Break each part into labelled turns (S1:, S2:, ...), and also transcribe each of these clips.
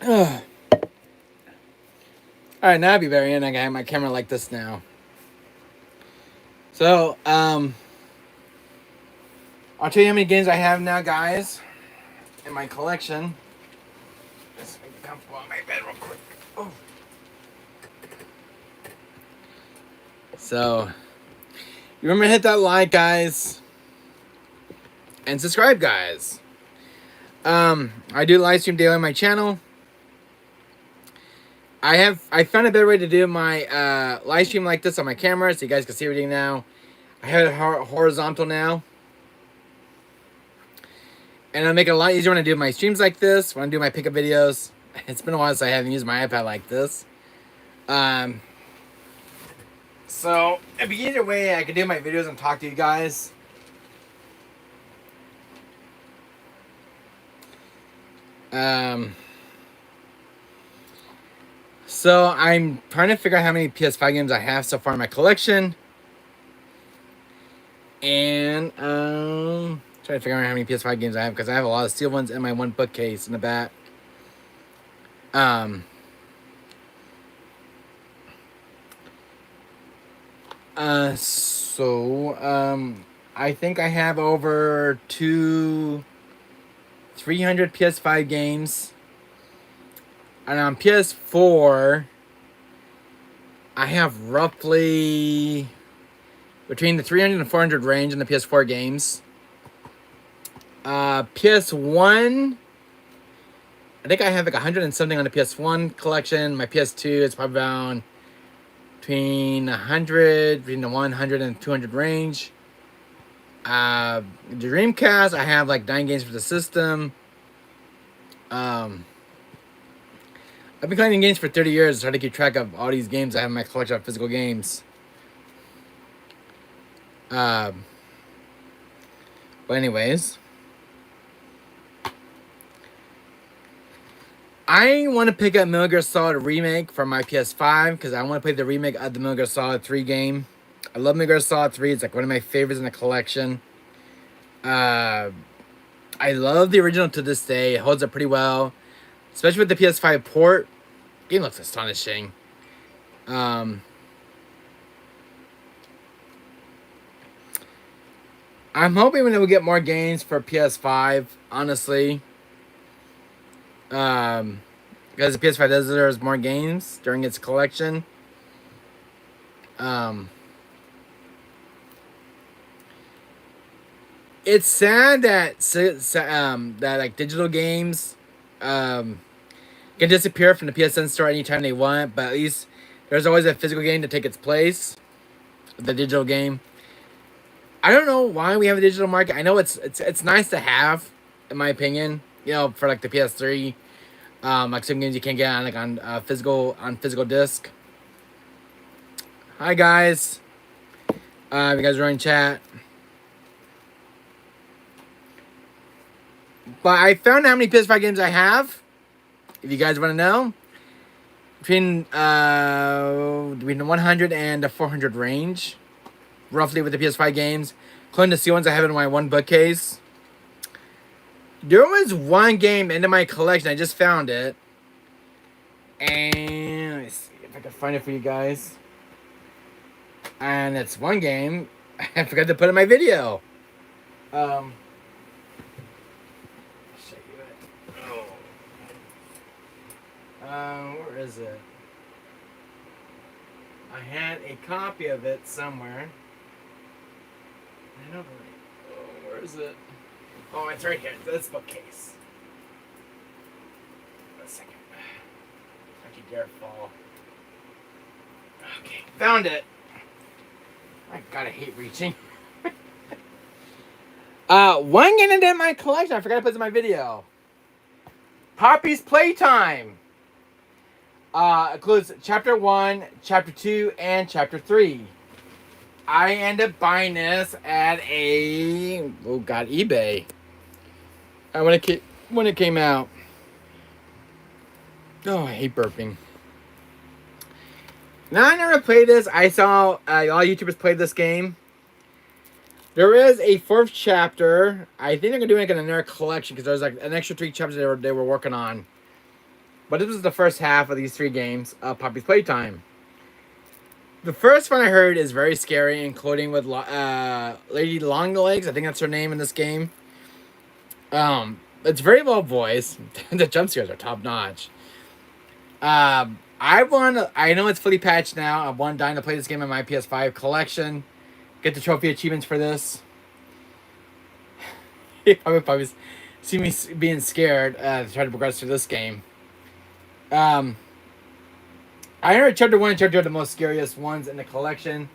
S1: Alright, now I'll be better, and I got my camera like this now. So, I'll tell you how many games I have now, guys, in my collection. Let's make it comfortable on my bed real quick. Oh. So, you remember to hit that like, guys, and subscribe, guys. I do live stream daily on my channel. I found a better way to do my live stream like this on my camera, so you guys can see everything now. I have it horizontal now, and it'll make it a lot easier when I do my streams like this. When I do my pickup videos, it's been a while since I haven't used my iPad like this. So it'd be either way I could do my videos and talk to you guys. So I'm trying to figure out how many PS5 games I have so far in my collection. And trying to figure out how many PS5 games I have, because I have a lot of steel ones in my one bookcase in the back. I think I have over 300 PS5 games. And on PS4, I have roughly between the 300 and 400 range in the PS4 games. PS1, I think I have like 100 and something on the PS1 collection. My PS2 is probably around between the 100 and 200 range. The Dreamcast, I have like 9 games for the system. I've been collecting games for 30 years, trying to keep track of all these games I have in my collection of physical games. But anyways, I want to pick up Metal Gear Solid Remake for my PS5 because I want to play the remake of the Metal Gear Solid 3 game. I love Metal Gear Solid 3. It's like one of my favorites in the collection. I love the original to this day. It holds up pretty well, especially with the PS5 port. Game looks astonishing. I'm hoping we'll get more games for PS5, honestly. Because the PS5 does deserve more games during its collection. It's sad that that like digital games can disappear from the PSN store anytime they want, but at least there's always a physical game to take its place. The digital game. I don't know why we have a digital market. I know it's nice to have, in my opinion. You know, for like the PS3, like some games you can't get on physical disc. Hi guys, you guys are in chat. But I found how many PS5 games I have. If you guys want to know, between the 100 and the 400 range, roughly with the PS5 games, including the C ones I have in my one bookcase. There was one game into my collection. I just found it, and let me see if I can find it for you guys. And it's one game I forgot to put in my video. Show you it. Where is it? I had a copy of it somewhere. I don't know. Oh, where is it? Oh, it's right here. This bookcase. Wait a second. Don't you dare fall. Okay, found it. I gotta hate reaching. One game into my collection. I forgot to put it in my video. Poppy's Playtime. Includes Chapter 1, Chapter 2, and Chapter 3. I ended up buying this at eBay. When it came out. Oh, I hate burping. Now, I never played this. I saw a lot of YouTubers play this game. There is a 4th chapter. I think they're gonna do like another collection because there's like an extra 3 chapters they were working on. But this was the first half of these 3 games of Poppy's Playtime. The first one I heard is very scary, including with Lady Longlegs. I think that's her name in this game. It's very well voiced. The jump scares are top notch. I know it's fully patched now. I'm dying to play this game in my PS5 collection. Get the trophy achievements for this. Probably see me being scared to try to progress through this game. I heard Chapter 1 and Chapter 2 are the most scariest ones in the collection.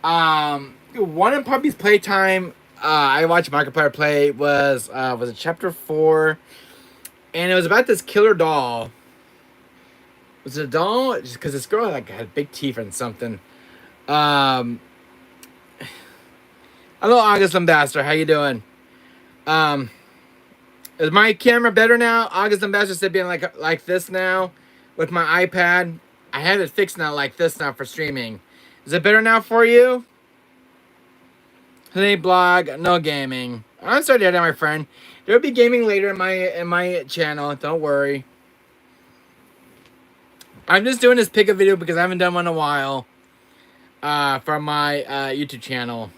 S1: One in Puppy's Playtime, I watched Markiplier play was it Chapter 4? And it was about this killer doll. Was it a doll? Just because this girl had big teeth and something. Hello, August Ambassador. How you doing? Is my camera better now? August Ambassador said being like this now with my iPad. I have it fixed now like this now for streaming. Is it better now for you? Hey, blog, no gaming. I'm sorry to hear that, my friend. There will be gaming later in my channel. Don't worry. I'm just doing this pickup video because I haven't done one in a while. For my YouTube channel.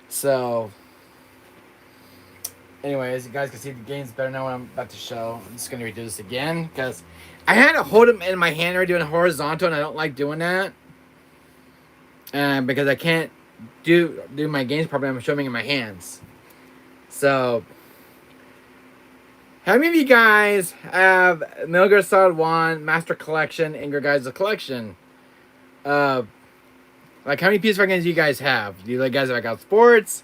S1: So, anyways, you guys can see the game's better now when I'm about to show. I'm just gonna redo this again because I had to hold them in my hand or doing horizontal, and I don't like doing that. Because I can't do my games properly, I'm showing in my hands. So, how many of you guys have Metal Gear Solid 1 Master Collection in your guys' collection? Like, how many PS5 games do you guys have? Do you guys like out sports,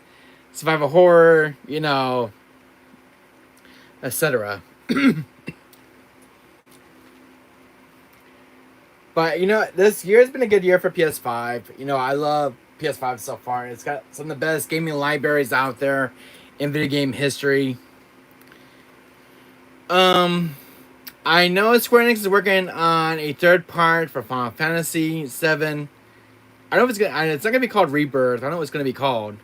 S1: survival horror, etc. But, this year has been a good year for PS5. I love PS5 so far. It's got some of the best gaming libraries out there in video game history. I know Square Enix is working on a third part for Final Fantasy VII. I don't know if it's not gonna be called Rebirth. I don't know what it's gonna be called.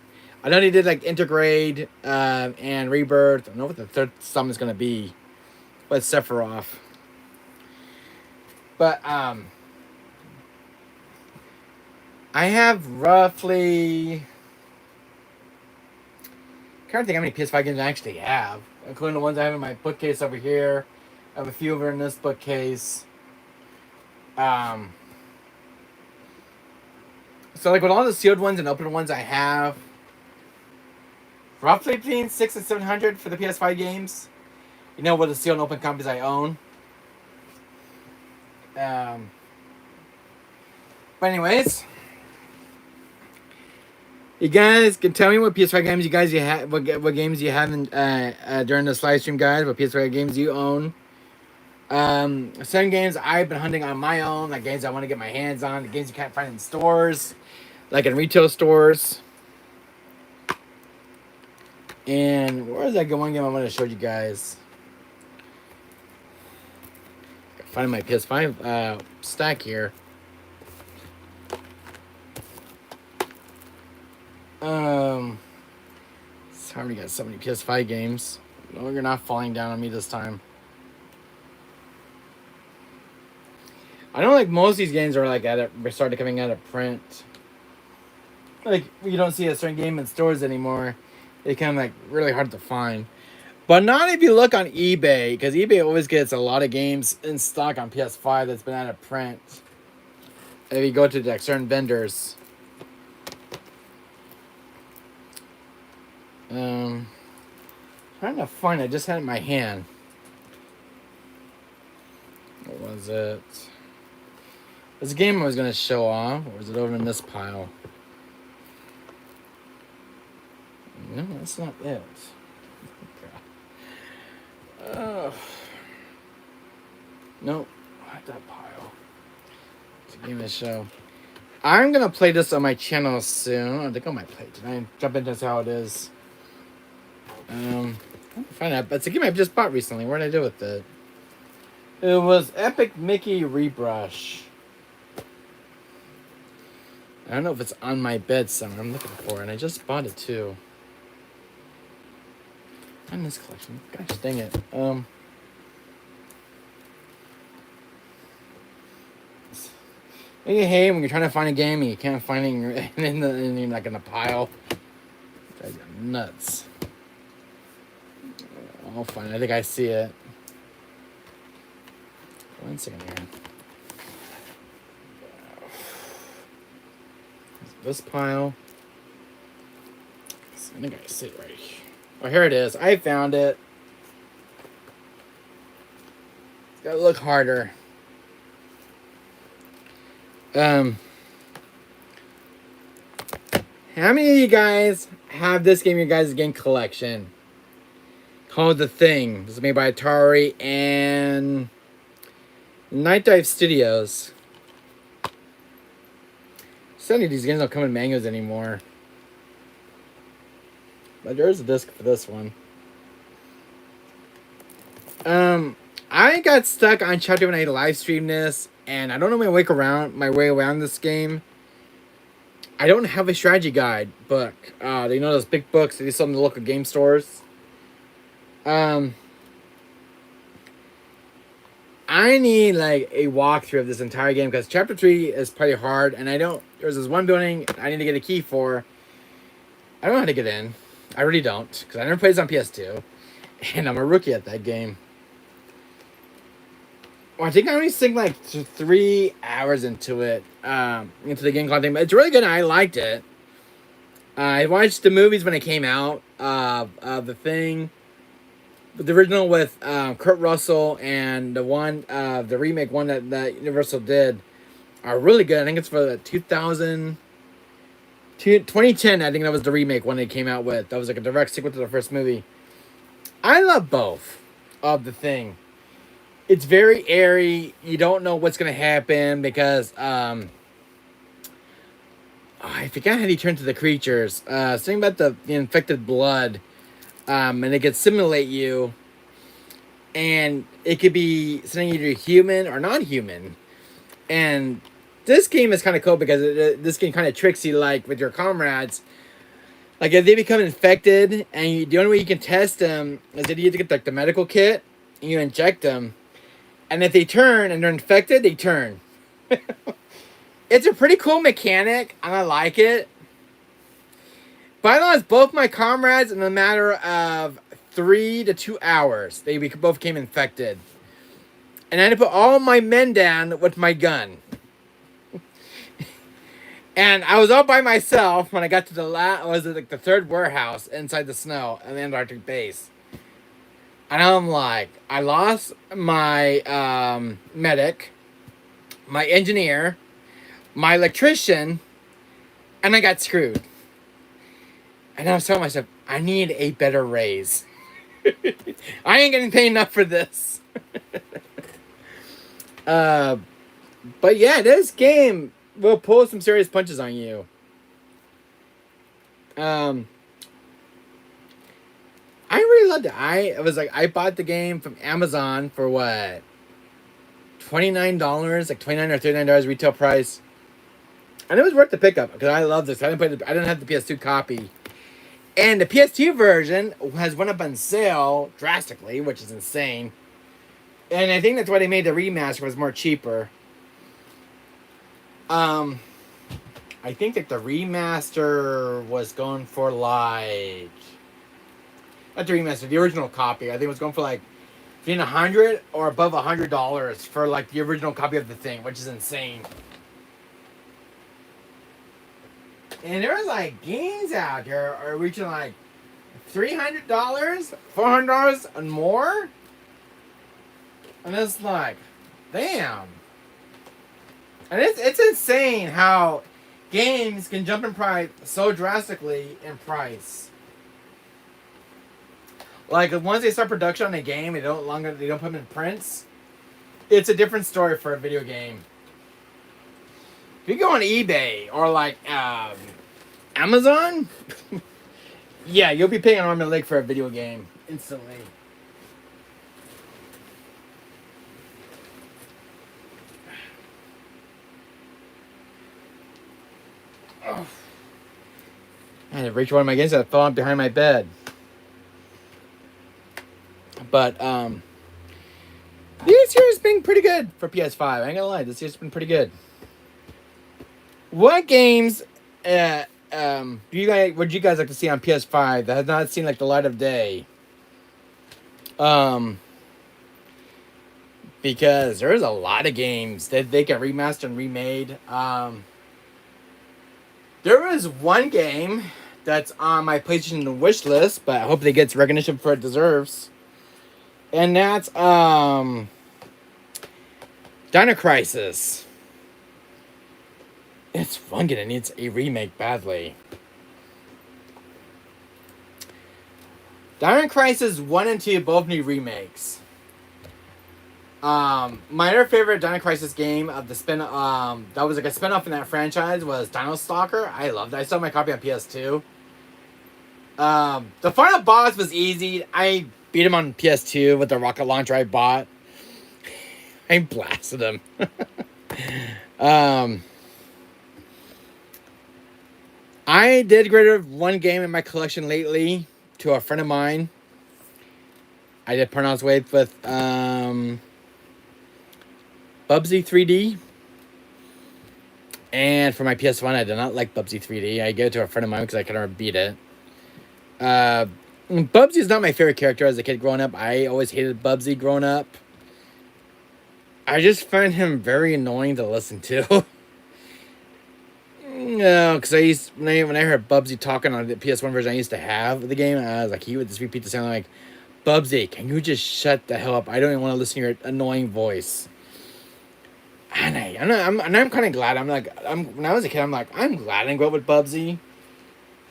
S1: I know they did Intergrade and Rebirth. I don't know what the third sum is gonna be. But it's Sephiroth. But I have roughly, I can't think how many PS5 games I actually have, including the ones I have in my bookcase over here. I have a few over in this bookcase. So with all the sealed ones and open ones I have, roughly between 600 and 700 for the PS5 games. With the sealed and open copies I own. But anyways, you guys can tell me what PS5 games you have, what games you have during this live stream, guys. What PS5 games you own. Some games I've been hunting on my own, like games I want to get my hands on, the games you can't find in stores, like in retail stores. And where is that one game I want to show you guys? Find my PS5 stack here. Sorry, we got so many PS5 games. No, you're not falling down on me this time. I know most of these games are started coming out of print. You don't see a certain game in stores anymore. They kind of really hard to find. But not if you look on eBay, because eBay always gets a lot of games in stock on PS5 that's been out of print. If you go to certain vendors. Trying to find it. I just had it in my hand. What was it? This game I was going to show off, or is it over in this pile? No, that's not it. Nope, not that pile. It's a game to show. I'm going to play this on my channel soon. I think I might play it tonight. Jump into how it is. Find out. But it's a game I just bought recently. What did I do with it? It was Epic Mickey Rebrush. I don't know if it's on my bed somewhere. I'm looking for it, and I just bought it too. On this collection. Gosh dang it. You hate when you're trying to find a game and you can't find it and you're like in a pile. Drives you nuts. I'll find it. I think I see it. 1 second here. This pile. I think I see it right here. Oh, here it is. I found it. It's gotta look harder. How many of you guys have this game in your guys' game collection? Called The Thing. This is made by Atari and Night Dive Studios. Some of these games don't come in manuals anymore. But there's a disc for this one. I got stuck on chapter when I live streamed this, and I don't know my way around this game. I don't have a strategy guide book. You know those big books that you sell in the local game stores. I need like a walkthrough of this entire game because chapter 3 is pretty hard, and there's this one building I need to get a key for. I don't know how to get in. I really don't because I never played this on PS2, and I'm a rookie at that game. Well, I think I only sink like 3 hours into it, into the game thing, but it's really good. And I liked it. I watched the movies when it came out. The Thing, the original with Kurt Russell, and the remake one that Universal did, are really good. I think it's for the 2010. I think that was the remake one they came out with. That was like a direct sequel to the first movie. I love both of The Thing. It's very airy. You don't know what's going to happen because I forgot how he turned to the creatures. Something about the infected blood, and it can simulate you, and it could be something either human or non-human. And this game is kind of cool because this game kind of tricks you, like with your comrades. Like if they become infected, and the only way you can test them is that you have to get like the medical kit and you inject them. And if they turn and they're infected, they turn. It's a pretty cool mechanic, and I like it. But I lost both my comrades in a matter of 3 to 2 hours. They both became infected. And I had to put all my men down with my gun. And I was all by myself when I got to the third warehouse inside the snow in the Antarctic base. And I'm like, I lost my medic, my engineer, my electrician, and I got screwed. And I was telling myself, I need a better raise. I ain't getting paid enough for this. But yeah, this game will pull some serious punches on you. I really loved it. I bought the game from Amazon for what? $29, like $29 or $39 retail price. And it was worth the pickup because I love this. I didn't have the PS2 copy. And the PS2 version has went up on sale drastically, which is insane. And I think that's why they made the remaster, was more cheaper. I think that the remaster was going for like, not the remaster, the original copy. I think it was going for like between $100 or above $100 for like the original copy of The Thing, which is insane. And there was like games out there are reaching like $300, $400 and more. And it's like, damn. And it's insane how games can jump in price so drastically in price. Like once they start production on a game, they don't put them in prints. It's a different story for a video game. If you go on eBay or like Amazon, yeah, you'll be paying an arm and a leg for a video game instantly. Oh. I had to reach one of my games that fell out behind my bed. But this year's been pretty good for PS5. I ain't gonna lie, this year's been pretty good. What games do you guys would you guys like to see on PS5 that has not seen like the light of day? Um, because there's a lot of games that they get remastered and remade. There is one game that's on my PlayStation wish list, but I hope it gets recognition for it deserves. And that's Dino Crisis. It's fun, and it needs a remake badly. Dino Crisis 1 and 2 both need remakes. My other favorite Dino Crisis game of the that was like a spin-off in that franchise was Dino Stalker. I loved it. I still have my copy on PS2. The final boss was easy. I beat him on PS2 with the rocket launcher I bought. I blasted him. I did get rid of one game in my collection lately to a friend of mine. I did pronounce with Bubsy 3D. And for my PS1, I did not like Bubsy 3D. I gave it to a friend of mine because I could never beat it. Bubsy is not my favorite character as a kid growing up. I always hated Bubsy growing up. I just find him very annoying to listen to. No, because when I heard Bubsy talking on the PS1 version I used to have of the game, I was like, he would just repeat the sound like, Bubsy, can you just shut the hell up? I don't even want to listen to your annoying voice. And I'm kind of glad. When I was a kid, I'm like, I'm glad I didn't grow up with Bubsy.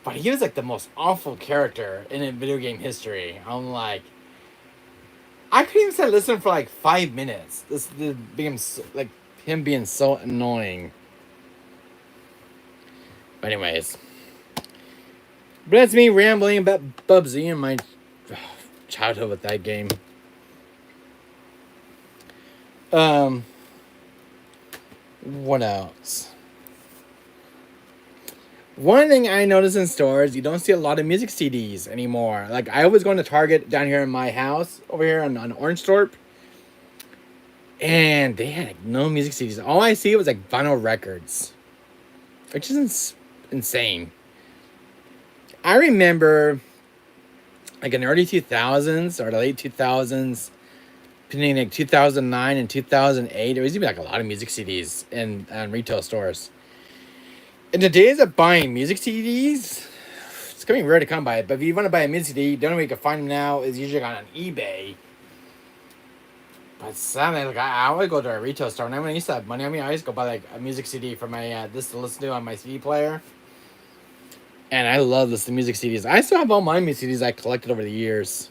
S1: But he was like the most awful character in video game history. I'm like, I couldn't even sit listening for like 5 minutes. This being like him being so annoying. But anyways, but that's me rambling about Bubsy and my childhood with that game. What else? One thing I noticed in stores, you don't see a lot of music CDs anymore. Like, I was going to Target down here in my house, over here on Orangethorpe, and they had like, no music CDs. All I see was like vinyl records, which is insane. I remember, like in the early 2000s or the late 2000s, between like 2009 and 2008, there was even like a lot of music CDs in retail stores. In the days of buying music CDs, it's becoming rare to come by it. But if you want to buy a music CD, the only way you can find them now is usually on eBay. But sadly, like I always go to a retail store, and when I used to have money, I used to go buy like a music CD for my this to listen to on my CD player. And I love listening to music CDs. I still have all my music CDs I collected over the years.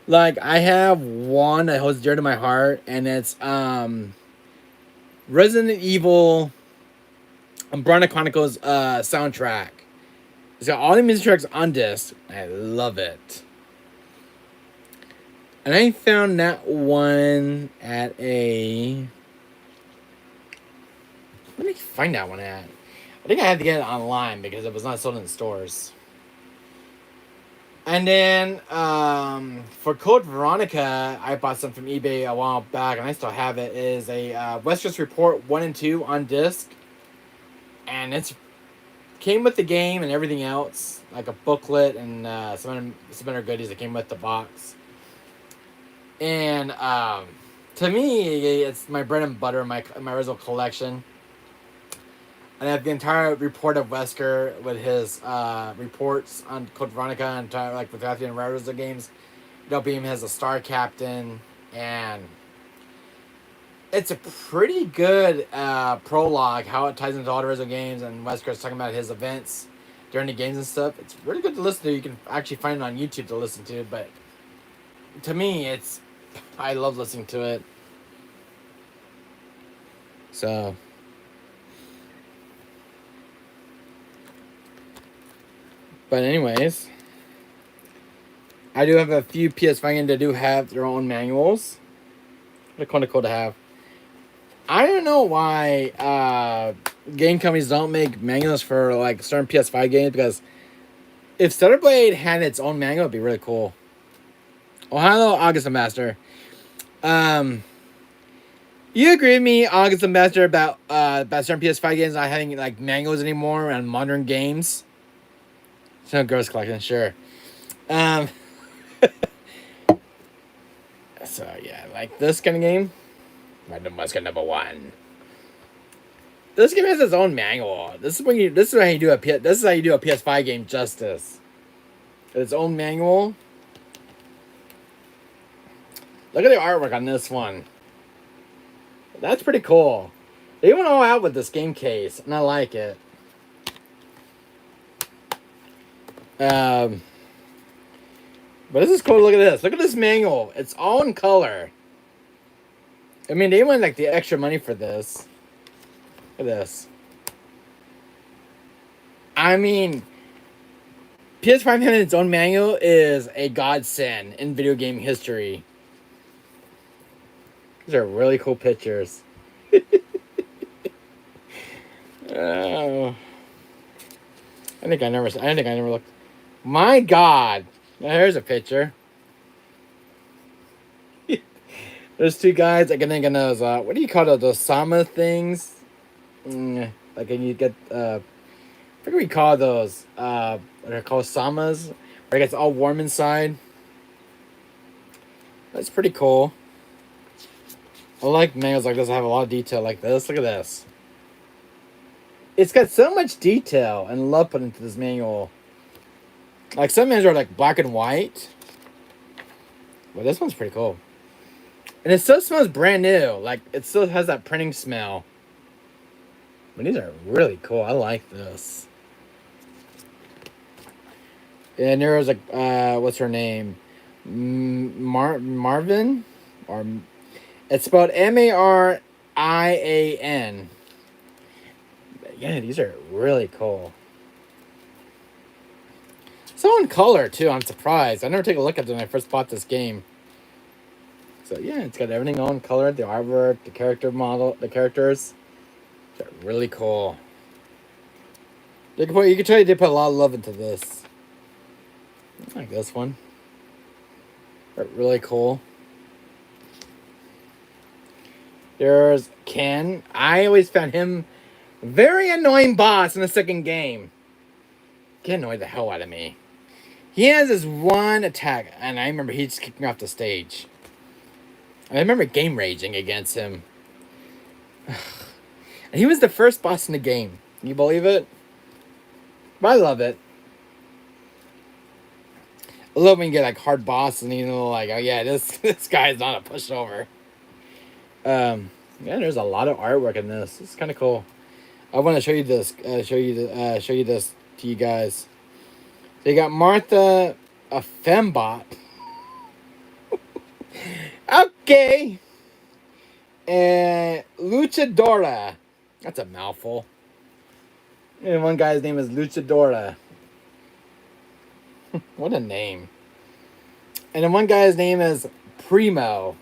S1: Like I have one that holds dear to my heart, and it's Resident Evil Umbrella Chronicles soundtrack. It's got all the music tracks on disc. I love it. And I found that one at a... Where did I find that one at? I think I had to get it online because it was not sold in the stores. And then for Code Veronica, I bought some from eBay a while back, and I still have it. It is a Wesker's Report 1 and 2 on disc. And it's came with the game and everything else, like a booklet and some other goodies that came with the box. And to me, it's my bread and butter, my original collection. And I have the entire report of Wesker with his reports on Code Veronica and like with Matthew and Raiders of games. Beam has a star captain, and it's a pretty good prologue, how it ties into all the original games, and Wesker's talking about his events during the games and stuff. It's really good to listen to. You can actually find it on YouTube to listen to, but to me, I love listening to it. So, but anyways, I do have a few PS5 games that do have their own manuals. They're kind of cool to have. I don't know why game companies don't make manuals for like certain PS5 games, because if Stellar Blade had its own manual, it'd be really cool. Oh, hello, August Master. Um, you agree with me, August Master, about certain PS5 games not having like manuals anymore and modern games? So Ghost Collection, sure. Um, so yeah, like this kind of game. Random Wesker #1. This game has its own manual. This is when you. This is how you do a. This is how you do a PS5 game justice. Its own manual. Look at the artwork on this one. That's pretty cool. They went all out with this game case, and I like it. Um, but this is cool. Look at this. Look at this manual. It's all in color. I mean, they went like the extra money for this. Look at this. I mean, PS5 having its own manual is a godsend in video game history. These are really cool pictures. Oh, I think I never looked. My God, there's a picture. There's two guys. I can think of those. What do you call those Sama things? Like, when you get I forget what you call those. They're called Samas. Where it gets all warm inside. That's pretty cool. I like manuals like this. I have a lot of detail like this. Look at this. It's got so much detail and love put into this manual. Like, some manuals are like black and white. But this one's pretty cool. And it still smells brand new. Like, it still has that printing smell. But these are really cool. I like this. And there was like, what's her name? Marvin? Or it's spelled Marian. Yeah, these are really cool. It's all in color too. I'm surprised. I never take a look at it when I first bought this game. So yeah, it's got everything all in color. The artwork, the character model, the characters. They're really cool. You can tell you did put a lot of love into this. I like this one. They're really cool. There's Ken. I always found him very annoying boss in the second game. He annoyed the hell out of me. He has this one attack, and I remember he just kicked me off the stage. I remember game raging against him. And he was the first boss in the game. Can you believe it? But I love it. I love when you get like hard bosses and you know, like, oh yeah, this guy is not a pushover. Yeah, there's a lot of artwork in this. It's kind of cool. I want to show you this. Show you this to you guys. So you got Martha, a fembot. Okay. And Luchadora. That's a mouthful. And one guy's name is Luchadora. What a name. And then one guy's name is Primo.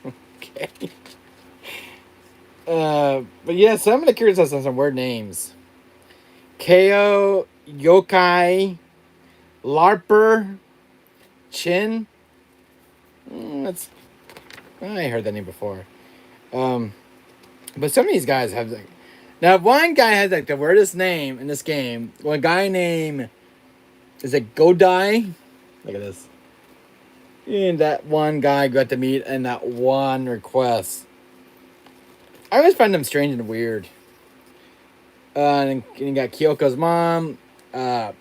S1: Okay. But yeah, so I'm gonna curious on some weird names. Ko, Yokai, Larper, Chin. That's I heard that name before. But some of these guys have like now one guy has like the weirdest name in this game. One guy named is it Godai? Look at this. And that one guy got to meet in that one request. I always find them strange and weird. And you got Kyoko's mom, a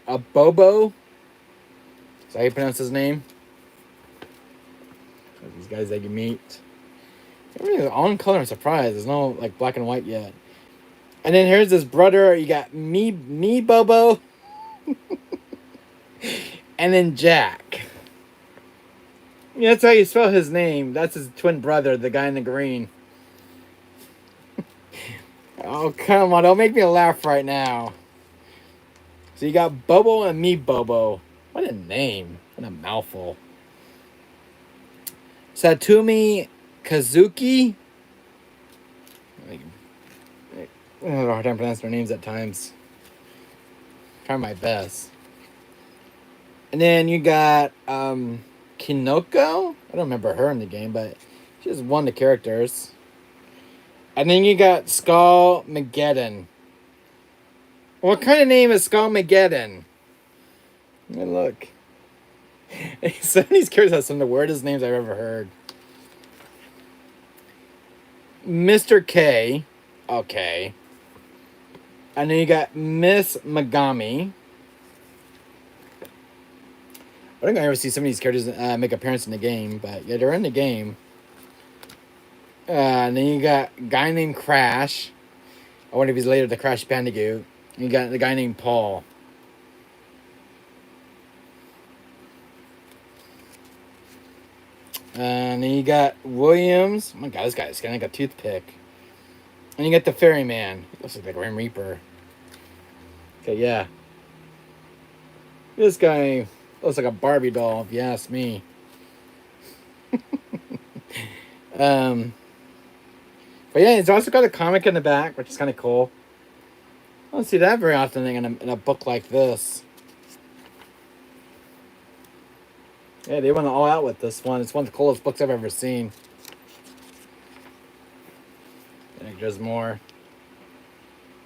S1: Bobo. Is that how you pronounce his name? These guys that you meet. Everything's all in color. I'm surprised. There's no like black and white yet. And then here's this brother. You got me Bobo. And then Jack. Yeah, that's how you spell his name. That's his twin brother, the guy in the green. Oh, come on. Don't make me laugh right now. So you got Bobo and me Bobo. What a name. What a mouthful. Satumi Kazuki. I have a hard time pronouncing their names at times. Try my best. And then you got Kinoko. I don't remember her in the game, but she's one of the characters. And then you got Skull Mageddon. What kind of name is Skull Mageddon? Look. Some of these characters have some of the weirdest names I've ever heard. Mr. K. Okay. And then you got Miss Megami. I don't think I ever see some of these characters make appearance in the game, but yeah, they're in the game. And then you got a guy named Crash. I wonder if he's later the Crash Bandicoot. You got the guy named Paul. And then you got Williams. Oh my god, this guy's got like a toothpick. And you got the Ferryman. He looks like the Grim Reaper. Okay, yeah. This guy looks like a Barbie doll, if you ask me. But yeah, it's also got a comic in the back, which is kind of cool. I don't see that very often in a book like this. Yeah, they went all out with this one. It's one of the coolest books I've ever seen. I think there's more.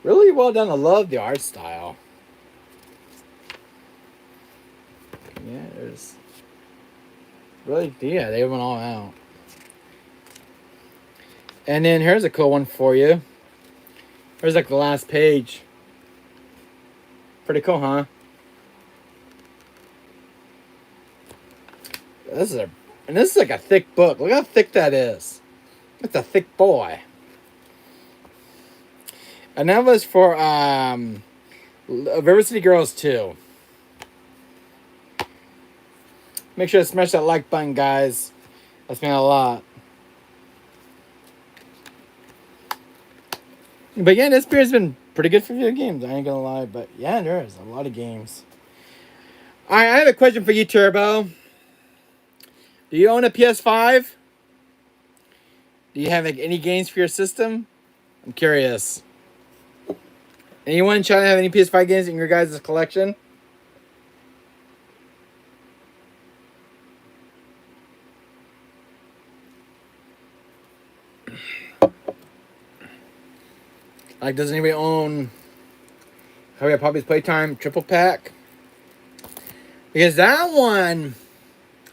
S1: Really well done. I love the art style. Yeah, there's... Really, yeah, they went all out. And then here's a cool one for you. Here's like the last page. Pretty cool, huh? This is like a thick book. Look how thick that is. It's a thick boy. And that was for River City Girls 2. Make sure to smash that like button, guys. That's meant a lot. But yeah, this beer's been pretty good for video games. I ain't gonna lie. But yeah, there is a lot of games. Alright, I have a question for you, Turbo. Do you own a PS5? Do you have like any games for your system? I'm curious. Anyone in China have any PS5 games in your guys' collection? Like, does anybody own Hurry Up Poppy's Playtime Triple Pack? Because that one,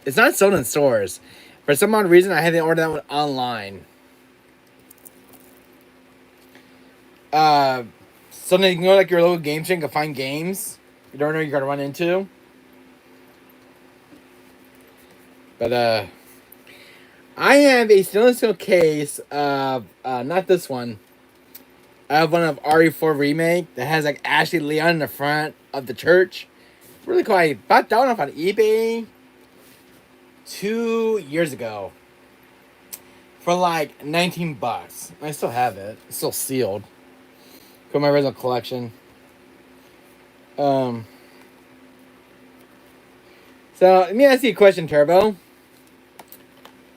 S1: it's not sold in stores. For some odd reason, I had to order that one online. Something you can go like your local game chain and find games you don't know you're gonna run into. But I have a stainless steel case of not this one. I have one of RE4 Remake that has like Ashley Leon in the front of the church. Really cool. I bought that one off on eBay 2 years ago for like $19. I still have it. It's still sealed. From my original collection. So let me ask you a question, Turbo.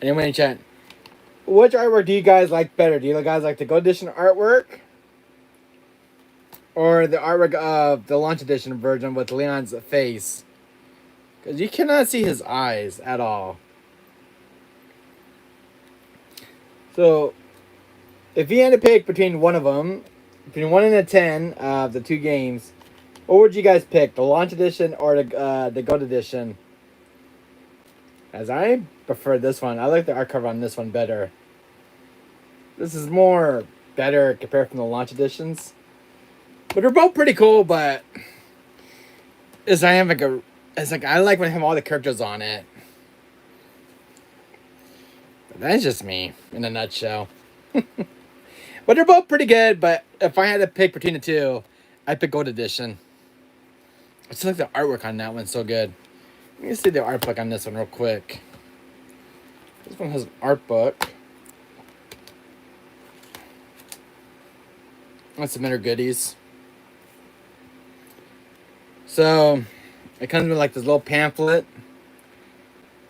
S1: Anyone in chat? Which artwork do you guys like better? Do you guys like the Gold Edition artwork? Or the artwork of the launch edition version with Leon's face? Because you cannot see his eyes at all. So, if you had to pick between one of them, between 1 and a 10 of the two games, what would you guys pick? The launch edition or the Gold Edition? As I prefer this one. I like the art cover on this one better. This is more better compared from the launch editions. But they're both pretty cool, but I like when I have all the characters on it. But that's just me in a nutshell. But they're both pretty good, but if I had to pick between the two, I'd pick Gold Edition. I just like the artwork on that one, so good. Let me see the art book on this one real quick. This one has an art book. That's some inner goodies. So, it comes with like this little pamphlet.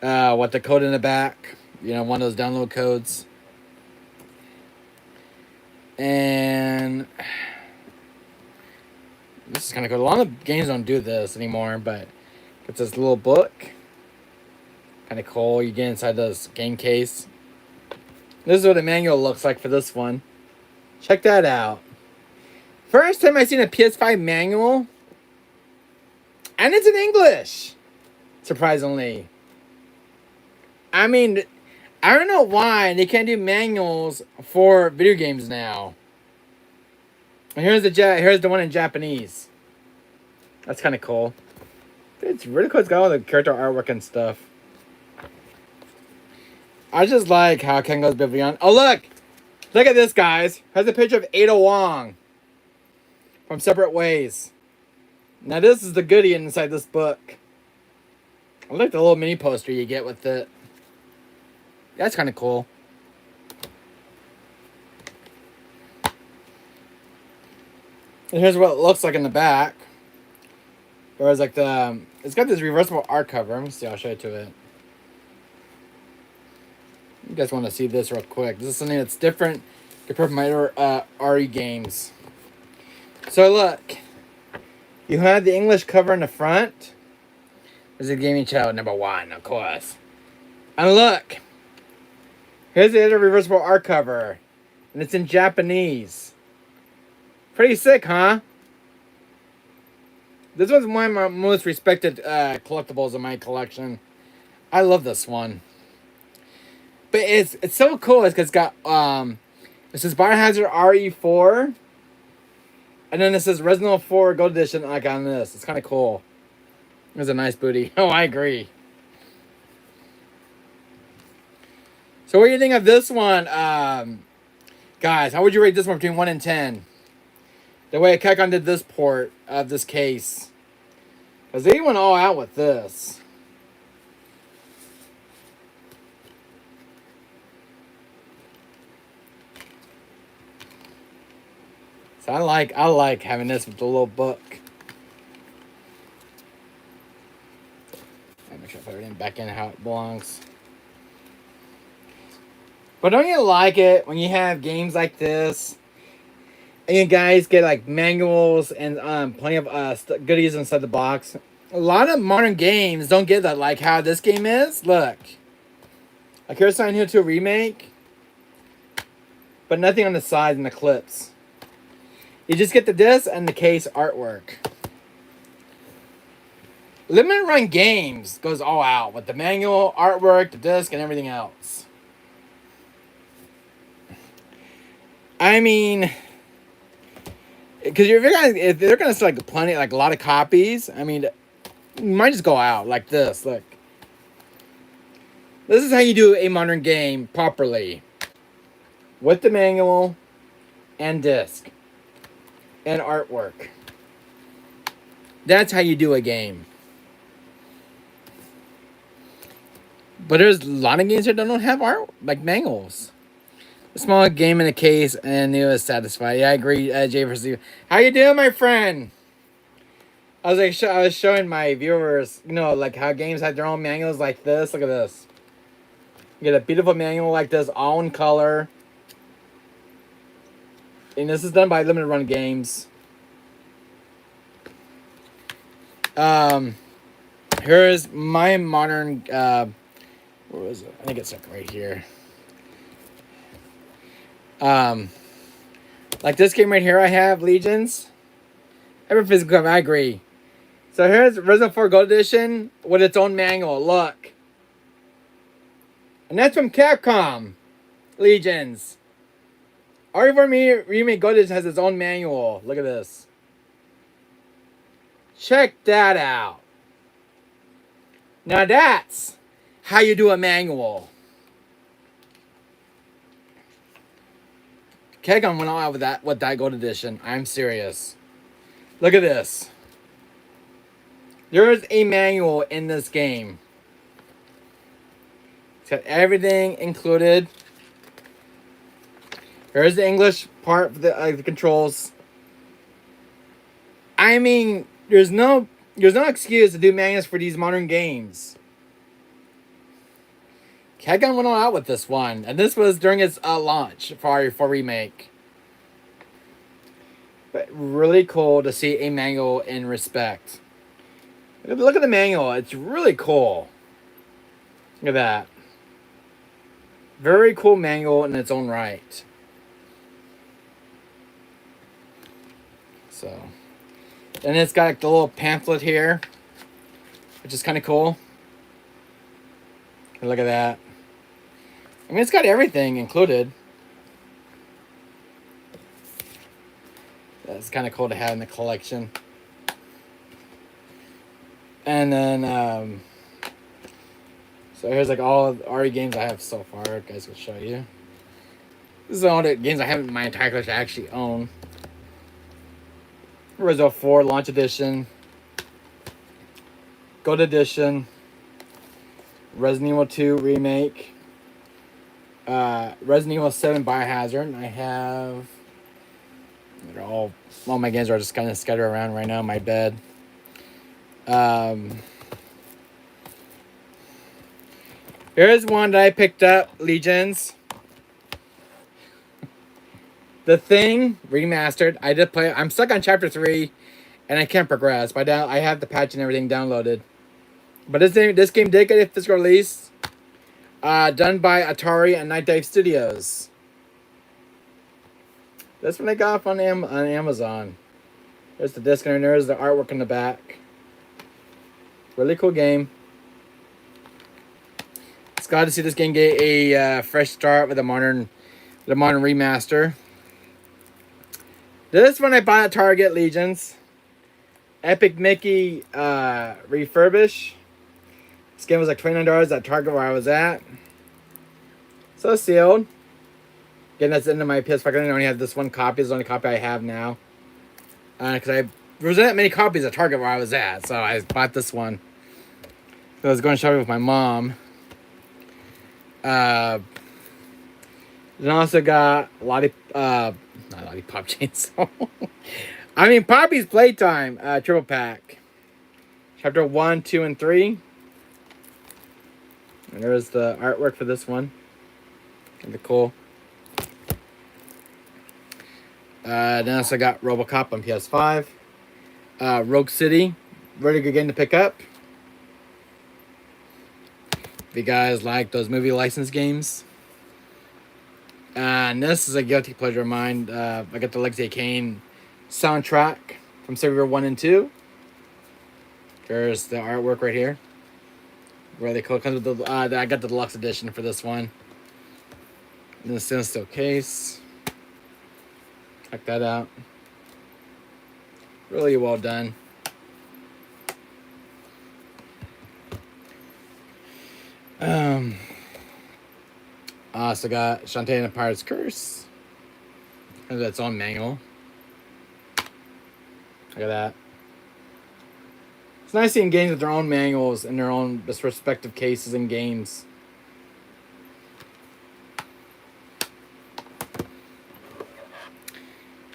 S1: With the code in the back. You know, one of those download codes. And this is kind of cool. A lot of games don't do this anymore, but It's this little book. Kind of cool. You get inside this game case. This is what the manual looks like for this one. Check that out. First time I seen a PS5 manual. And it's in English. Surprisingly. I mean, I don't know why they can't do manuals for video games now. And here's the one in Japanese. That's kind of cool. It's really cool. It's got all the character artwork and stuff. I just like how Ken goes beyond. Oh, look! Look at this, guys. Has a picture of Ada Wong from Separate Ways. Now, this is the goodie inside this book. I like the little mini poster you get with it. That's kind of cool. And here's what it looks like in the back. Whereas, like, it's got this reversible art cover. Let me see. I'll show it to it. You guys want to see this real quick. This is something that's different compared to my other RE games. So look, you have the English cover in the front. This is Gaming Channel #1, of course. And look, here's the other reversible art cover, and it's in Japanese. Pretty sick, huh? This one's one of my most respected collectibles in my collection. I love this one. But it's so cool. It's got this is Biohazard RE4, and then this is Resident Evil 4 Gold Edition. Like on this, it's kind of cool. It's a nice booty. Oh, I agree. So what do you think of this one, guys? How would you rate this one between 1 and 10? The way Capcom did this port of this case, because they went all out with this. So I like having this with the little book. Make sure I put everything back in how it belongs. But don't you like it when you have games like this, and you guys get like manuals and plenty of goodies inside the box? A lot of modern games don't get that, like how this game is. Look, like here's Silent Hill 2 remake, but nothing on the sides and the clips. You just get the disc and the case artwork. Limited Run Games goes all out with the manual, artwork, the disc, and everything else. I mean, because if they're gonna sell like plenty, like a lot of copies, I mean, you might just go out like this. Look, this is how you do a modern game properly, with the manual, and disc, and artwork. That's how you do a game. But there's a lot of games that don't have art, like manuals. A small game in a case, and it was satisfied. Yeah, I agree, Jay versus you. How you doing, my friend? I was showing my viewers, you know, like how games have their own manuals like this. Look at this. You get a beautiful manual like this, all in color. And this is done by Limited Run Games. Here's my modern, where was it? I think it's like right here. Like this game right here I have, Legions. Every physical cover, I agree. So here's Resident Evil 4 Gold Edition with its own manual, look. And that's from Capcom, Legions. RE4 Remake Gold Edition has its own manual. Look at this. Check that out. Now that's how you do a manual. Capcom went all out with that Gold Edition. I'm serious. Look at this. There is a manual in this game. It's got everything included. Here's the English part for the controls. I mean, there's no excuse to do manuals for these modern games. Capcom went all out with this one, and this was during its launch for Remake. But really cool to see a manual in respect. Look at the manual. It's really cool. Look at that. Very cool manual in its own right. So, and it's got like the little pamphlet here, which is kind of cool. Look at that. I mean, it's got everything included. That's kind of cool to have in the collection. And then, so here's like all of the RE games I have so far. Guys, will show you. This is all the games I have in my entire collection I actually own. Resident Evil 4 Launch Edition, Gold Edition, Resident Evil 2 Remake, Resident Evil 7 Biohazard. I have all my games are just kind of scattered around right now in my bed. Here's one that I picked up, Legions. The Thing remastered. I did play. I'm stuck on chapter 3, and I can't progress. But now I have the patch and everything downloaded. But this game did get a physical release, done by Atari and Night Dive Studios. This one I got on Amazon. There's the disc, and there's the artwork in the back. Really cool game. It's glad to see this game get a fresh start with a modern remaster. This one I bought at Target, Legions. Epic Mickey refurbish. This game was like $29 at Target where I was at. So sealed. Again, that's the end of my PS5. I only have this one copy. It's the only copy I have now. Because there wasn't that many copies at Target where I was at. So I bought this one. So I was going shopping with my mom. Then also got not Lollipop Chainsaw. I mean, Poppy's Playtime triple pack. Chapter 1, 2, and 3. And there's the artwork for this one. Kind of cool. Then also got RoboCop on PS5. Rogue City. Really good game to pick up. If you guys like those movie license games. And this is a guilty pleasure of mine. I got the Legacy of Kain soundtrack from Server 1 and 2. There's the artwork right here. Really cool. Comes with the, I got the deluxe edition for this one. In the stainless steel case. Check that out. Really well done. I also got Shantae and the Pirate's Curse. And its own manual. Look at that. It's nice seeing games with their own manuals and their own respective cases and games.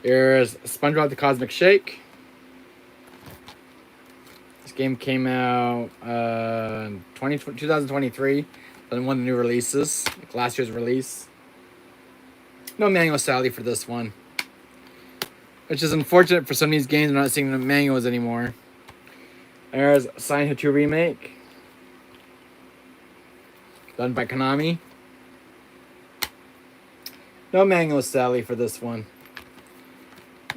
S1: Here's SpongeBob the Cosmic Shake. This game came out in 2023. One of the new releases, like last year's release. No manual sadly for this one. Which is unfortunate for some of these games. I'm not seeing the manuals anymore. There's Silent Hill 2 Remake. Done by Konami. No manual sadly for this one.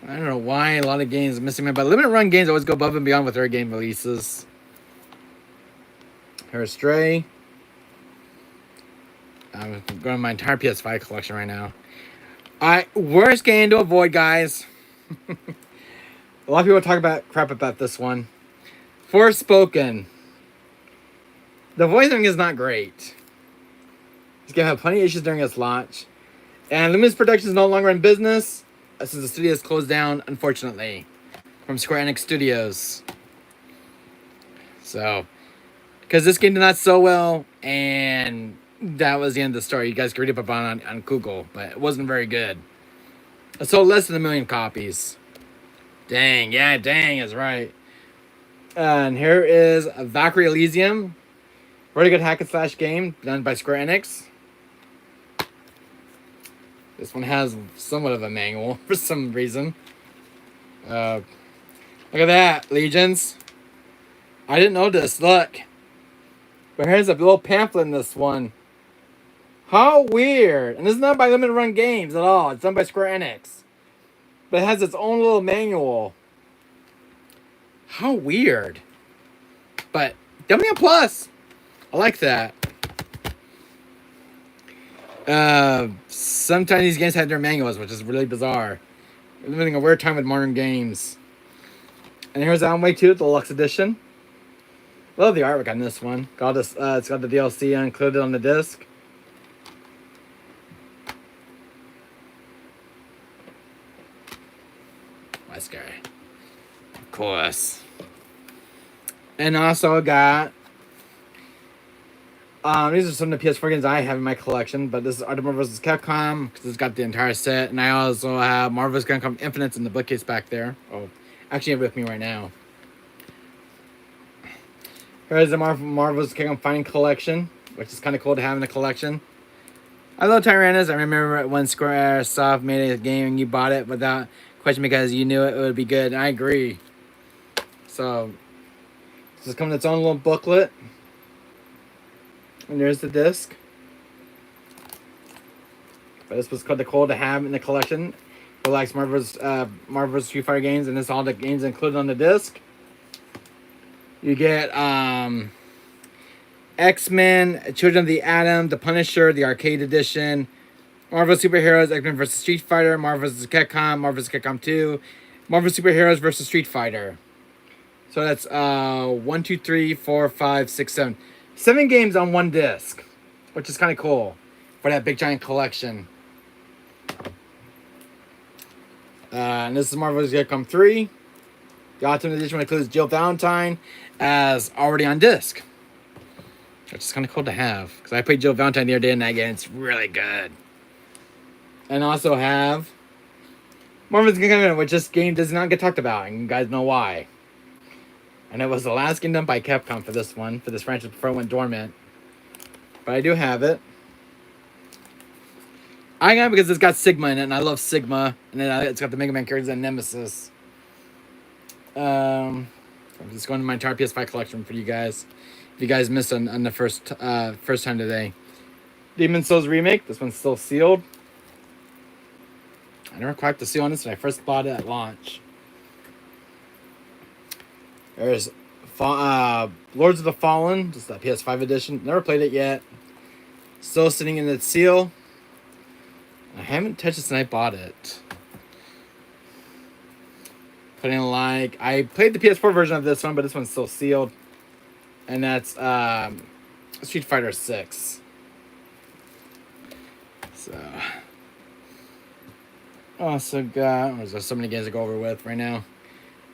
S1: I don't know why a lot of games are missing me, but limited run games always go above and beyond with their game releases. Here's Stray. I'm going to my entire PS5 collection right now. Worst game to avoid, guys. A lot of people talk about crap about this one. Forspoken. The voicing is not great. This game had plenty of issues during its launch. And Luminous Productions is no longer in business since the studio is closed down, unfortunately, from Square Enix Studios. So, because this game did not sell well, and that was the end of the story. You guys can read up about it on Google, but it wasn't very good. It sold less than 1 million copies. Dang, yeah, dang is right. And here is Valkyrie Elysium. Very good hack and slash game done by Square Enix. This one has somewhat of a manual for some reason. Look at that, Legions. I didn't know this. Look. But here's a little pamphlet in this one. How weird. And this is not by Limited Run Games at all. It's done by Square Enix. But it has its own little manual. How weird. But give me a plus. I like that. Sometimes these games have their manuals, which is really bizarre. We're living a weird time with modern games. And here's Alan Wake 2, the deluxe edition. Love the artwork on this one. Got this. It's got the DLC included on the disc. WESKER, of course. And also got. These are some of the PS4 games I have in my collection, but this is Marvel vs. Capcom because it's got the entire set, and I also have Marvel vs. Capcom Infinites in the bookcase back there. Oh, actually, I have it with me right now. Here's the Marvel vs. Capcom Fighting Collection, which is kind of cool to have in the collection. I love Tyrannus. I remember when Squaresoft made a game and you bought it without question because you knew it would be good, and I agree. So, this is coming with its own little booklet. And there's the disc. But this was called the cool to have in the collection. Who likes Marvel's Street Fighter games, and this is all the games included on the disc. You get X-Men, Children of the Atom, The Punisher, the arcade edition, Marvel Superheroes, X-Men vs. Street Fighter, Marvel vs. Capcom, Marvel vs. Capcom 2, Marvel Superheroes vs. Street Fighter. So that's 1, 2, 3, 4, 5, 6, 7. 7 games on one disc, which is kind of cool for that big giant collection. And this is Marvel vs. Capcom 3. The Ultimate Edition includes Jill Valentine as already on disc, which is kind of cool to have because I played Jill Valentine the other day in that game. It's really good. And also have Marvel vs. Capcom, which this game does not get talked about, and you guys know why. And it was the last game done by Capcom for this one, for this franchise before it went dormant. But I do have it. I got it because it's got Sigma in it, and I love Sigma. And then it's got the Mega Man characters and Nemesis. I'm just going to my entire PS5 collection for you guys. If you guys missed on the first time today. Demon's Souls Remake. This one's still sealed. I never cracked the seal on this when I first bought it at launch. There's Lords of the Fallen, just that PS5 edition. Never played it yet. Still sitting in its seal. I haven't touched it since I bought it. Putting like I played the PS4 version of this one, but this one's still sealed. And that's Street Fighter 6. So also got there's so many games to go over with right now.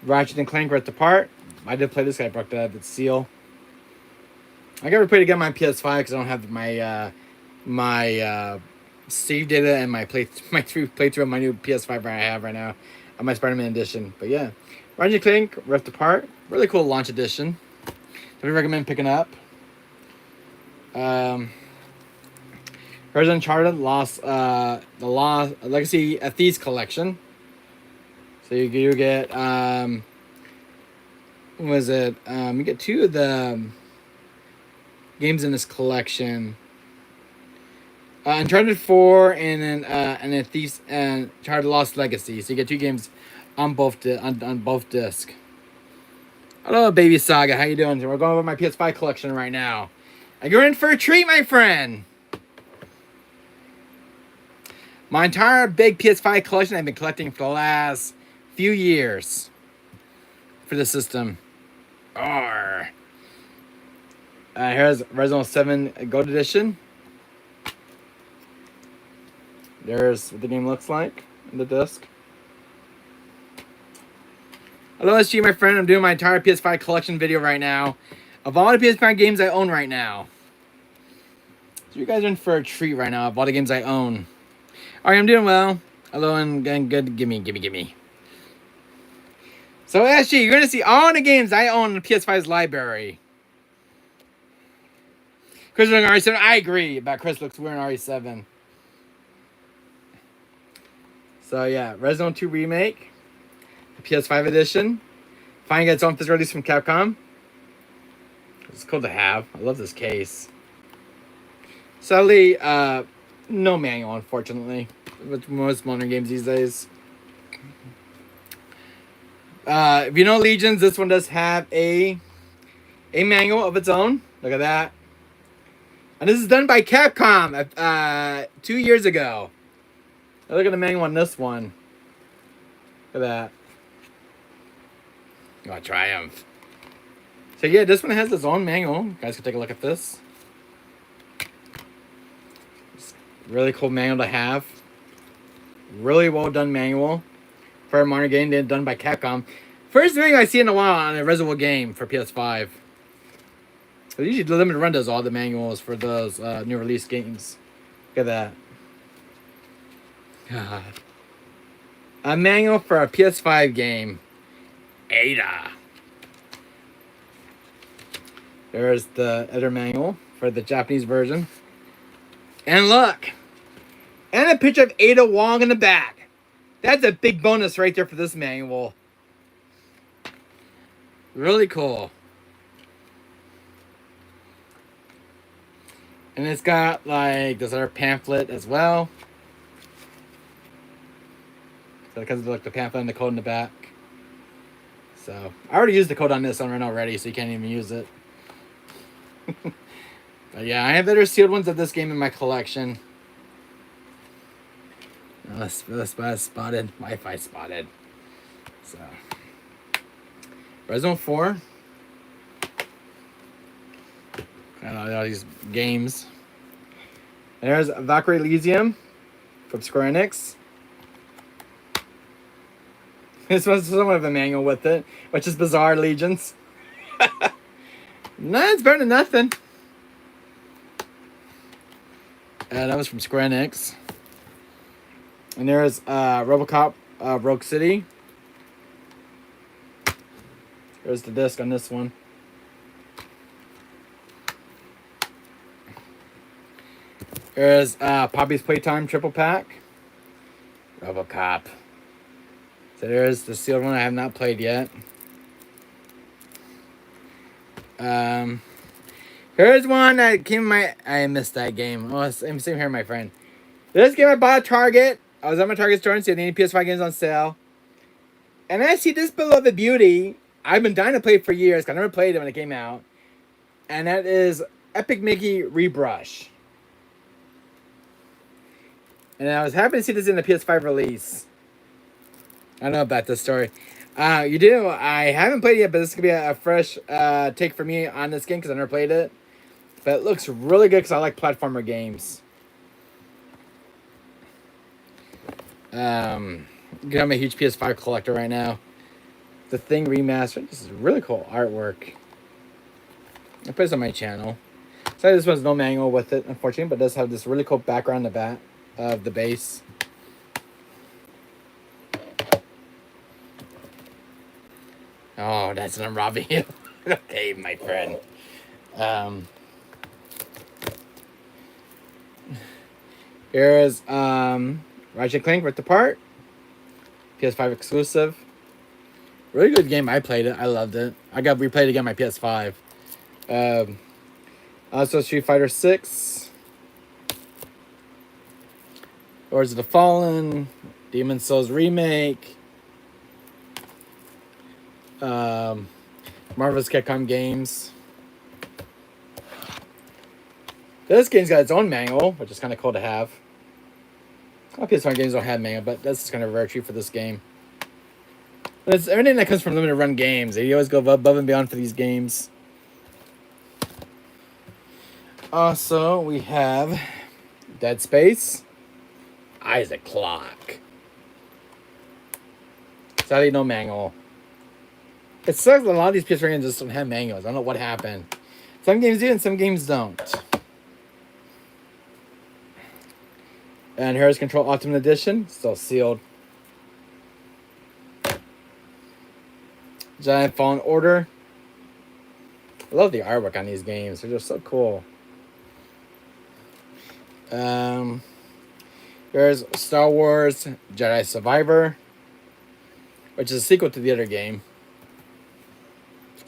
S1: Ratchet and Clank Rift Apart. I did play this guy, broke that its seal. I got to play it again on my PS5 because I don't have my save data and my playthrough of my new PS5 I have right now on my Spider-Man edition. But yeah, Ratchet and Clank Rift Apart, really cool launch edition. I recommend picking up. Here's Uncharted the Legacy of Thieves collection. So you get what was it? You get 2 of the games in this collection. Uncharted 4 and then Thieves and Uncharted Lost Legacy. So you get 2 games on both discs. Hello, Baby Saga. How you doing? We're going over my PS5 collection right now. And you're in for a treat, my friend. My entire big PS5 collection I've been collecting for the last few years for the system. Here's Resident Evil 7 Gold Edition. There's what the game looks like in the disc. Hello, SG, my friend. I'm doing my entire PS5 collection video right now of all the PS5 games I own right now. So you guys are in for a treat right now of all the games I own. Alright, I'm doing well. Hello and good. Gimme. So SG, you're gonna see all the games I own in the PS5's library. Chris wearing RE7. I agree about Chris looks wearing RE7. So yeah, Resident Evil 2 Remake, the PS5 edition. Finally got its own physical release from Capcom. It's cool to have. I love this case. Sadly, no manual, unfortunately, with most modern games these days. If you know Legions, this one does have a manual of its own. Look at that. And this is done by Capcom 2 years ago. Now look at the manual on this one. Look at that. Oh, Triumph. So yeah, this one has its own manual. You guys can take a look at this. It's really cool manual to have. Really well done manual for a modern game done by Capcom. First thing I see in a while on a Resident Evil game for PS5. So usually the limited run does all the manuals for those new release games. Look at that. God. A manual for a PS5 game. Ada. There's the editor manual for the Japanese version. And look. And a picture of Ada Wong in the back. That's a big bonus right there for this manual. Really cool. And it's got like this other pamphlet as well. So it comes with like the pamphlet and the code in the back. So I already used the code on this one already, so you can't even use it. But yeah, I have better sealed ones of this game in my collection. Spotted. Wi-Fi spotted. So Resident 4. I don't know all these games. And there's Valkyrie Elysium from Square Enix. This was somewhat of a manual with it, which is bizarre, Legions. Nah, it's better than nothing. That was from Square Enix. And there's RoboCop Rogue City. There's the disc on this one. There's Poppy's Playtime Triple Pack. RoboCop. So there's the sealed one I have not played yet. Here's one that came in my... I missed that game. Oh, I'm sitting here, my friend. This game I bought at Target. I was at my Target store and see the PS5 games on sale. And I see this beloved beauty. I've been dying to play it for years. I never played it when it came out. And that is Epic Mickey Rebrush. And I was happy to see this in the PS5 release. I don't know about this story. You do. I haven't played it yet, but this could be a fresh take for me on this game because I never played it. But it looks really good because I like platformer games. I'm a huge PS5 collector right now. The Thing Remastered. This is really cool artwork. I put this on my channel. So this one's no manual with it, unfortunately, but it does have this really cool background in the back of the base. Oh, that's what I'm robbing you. Okay, my friend. Here's Ratchet & Clank Rift Apart. PS5 exclusive. Really good game. I played it. I loved it. I got replayed again on my PS5. Also Street Fighter 6. Lords of the Fallen. Demon's Souls Remake. Marvel's Capcom games. This game's got its own manual, which is kind of cool to have. All PS5 games don't have manual, but that's kind of a rare treat for this game. But it's everything that comes from limited run games. They always go above and beyond for these games. Also, we have Dead Space. Isaac Clock. Sadly, no manual. It sucks that a lot of these PS4 games just don't have manuals. I don't know what happened. Some games do and some games don't. And here's Control Ultimate Edition. Still sealed. Giant Fallen Order. I love the artwork on these games. They're just so cool. There's Star Wars Jedi Survivor, which is a sequel to the other game.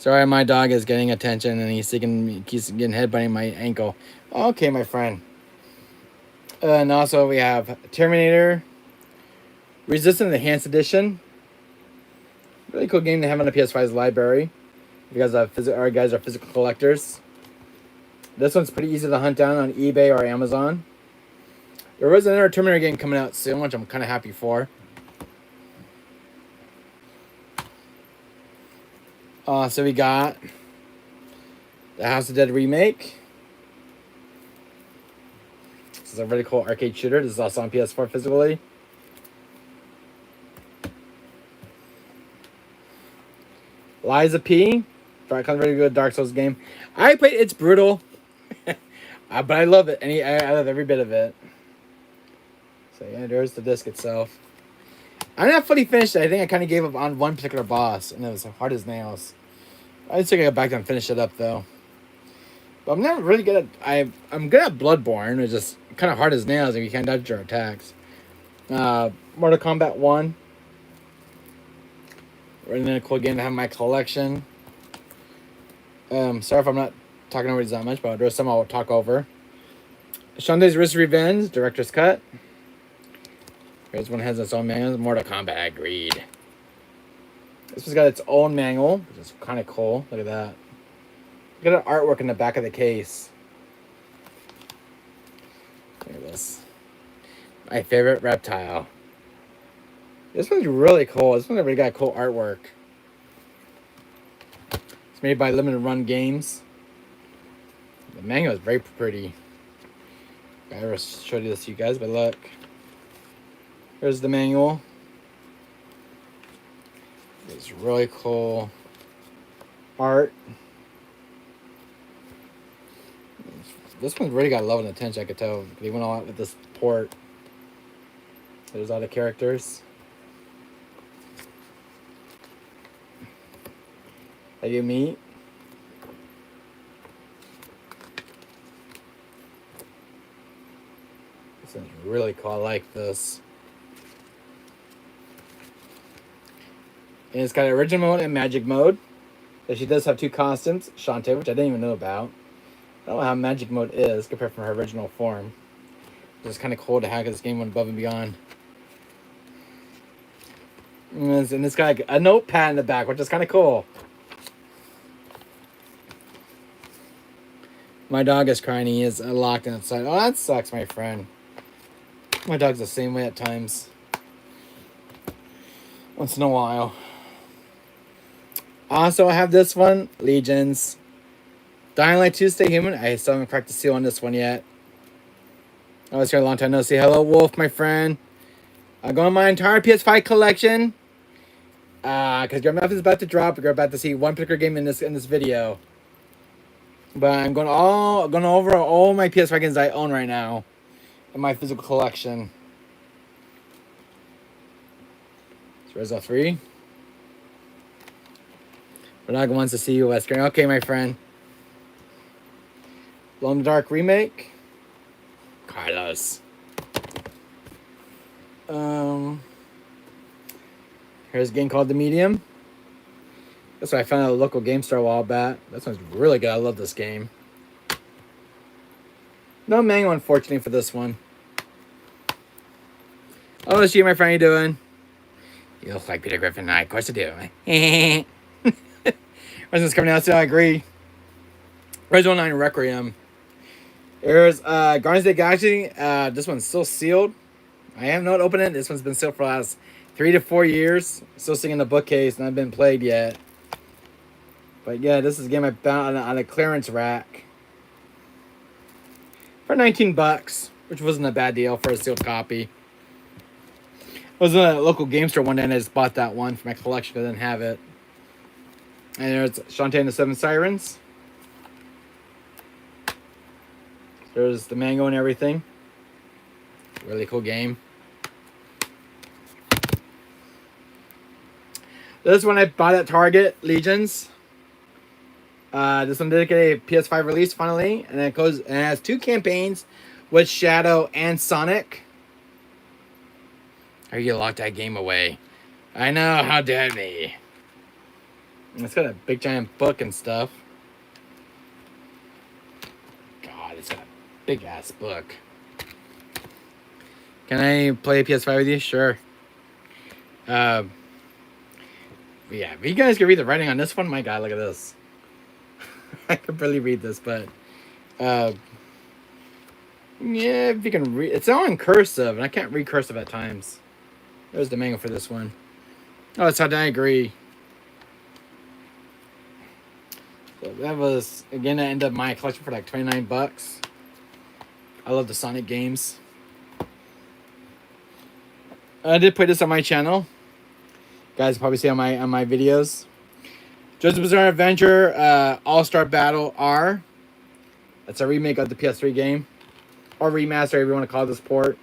S1: Sorry, my dog is getting attention and he's keeps getting headbutting my ankle. Okay, my friend. And also we have Terminator Resistance Enhanced Edition. Really cool game to have on the PS5's library. If you guys are physical collectors. This one's pretty easy to hunt down on eBay or Amazon. There was another Terminator game coming out soon, which I'm kind of happy for. So we got the House of Dead remake. This is a really cool arcade shooter. This is also on PS4 physically. Liza P. Kind of really good Dark Souls game. I played. It's brutal, but I love it. I love every bit of it. So yeah, there's the disc itself. I'm not fully finished. I think I kind of gave up on one particular boss, and it was hard as nails. I just think I go back and finish it up though. But I'm not really good at. I'm good at Bloodborne. It's just kind of hard as nails, and you can't dodge your attacks. Mortal Kombat 1. Really cool game to have in my collection. Sorry if I'm not talking over these that much, but there's some I'll talk over. Shantae's Risk Revenge, Director's Cut. Here's one has its own manual. Mortal Kombat, agreed. This one's got its own manual, which is kind of cool. Look at that. Look at the artwork in the back of the case. Look at this. My favorite reptile. This one's really cool. This one's really got cool artwork. It's made by Limited Run Games. The manga is very pretty. I never showed this to you guys, but look. Here's the manual. It's really cool art. This one's really got love and attention, I could tell. They went all out with this port. There's all the characters. That you meet. This one's really cool. I like this. And it's got original mode and magic mode. And she does have two costumes. Shantae, which I didn't even know about. I don't know how magic mode is compared from her original form. It's kind of cool to have because this game went above and beyond. And it's got a notepad in the back, which is kind of cool. My dog is crying. He is locked inside. Oh, that sucks, my friend. My dog's the same way at times. Once in a while. Also, I have this one. Legions. Dying Light 2 Stay Human. I still haven't cracked the seal on this one yet. I was here a long time no see. Hello, Wolf, my friend. I'm going my entire PS5 collection. Because your mouth is about to drop. You're about to see one particular game in this video. But I'm going over all my PS5 games I own right now in my physical collection. So Resident 3. Renag wants to see you, WESKER. Okay, my friend. Glow in the Dark remake. Carlos. Here's a game called The Medium. That's what I found at a local game store a while back. That sounds really good. I love this game. No manual, unfortunately, for this one. Oh, it's you, my friend. How you doing? You look like Peter Griffin. Of course I do. Resident's coming out soon. I agree. Resident 9 Requiem. There's Guardians of the Galaxy. This one's still sealed. I have not opened it. This one's been sealed for the last 3 to 4 years. Still sitting in the bookcase, and I've been played yet. But yeah, this is a game I found on a clearance rack for $19, which wasn't a bad deal for a sealed copy. I was in a local game store one day, and I just bought that one for my collection. I didn't have it. And there's Shantae and the Seven Sirens. There's the mango and everything. Really cool game. This one I bought at Target, Legions. This one did get a PS5 release finally, and it has 2 campaigns with Shadow and Sonic. Or you locked that game away. I know, how dare me. It's got a big giant book and stuff. God, it's got a big ass book. Can I play PS5 with you? Sure. Yeah, if you guys can read the writing on this one, my God, look at this. I could barely read this, but yeah, if you can read, it's all in cursive, and I can't read cursive at times. There's the manual for this one. Oh, it's how I agree. So that was again. I ended up my collection for like $29. I love the Sonic games. I did play this on my channel. You guys probably see on my videos. JoJo's Bizarre Adventure All-Star Battle R. That's a remake of the PS3 game. Or remaster, if you want to call this port.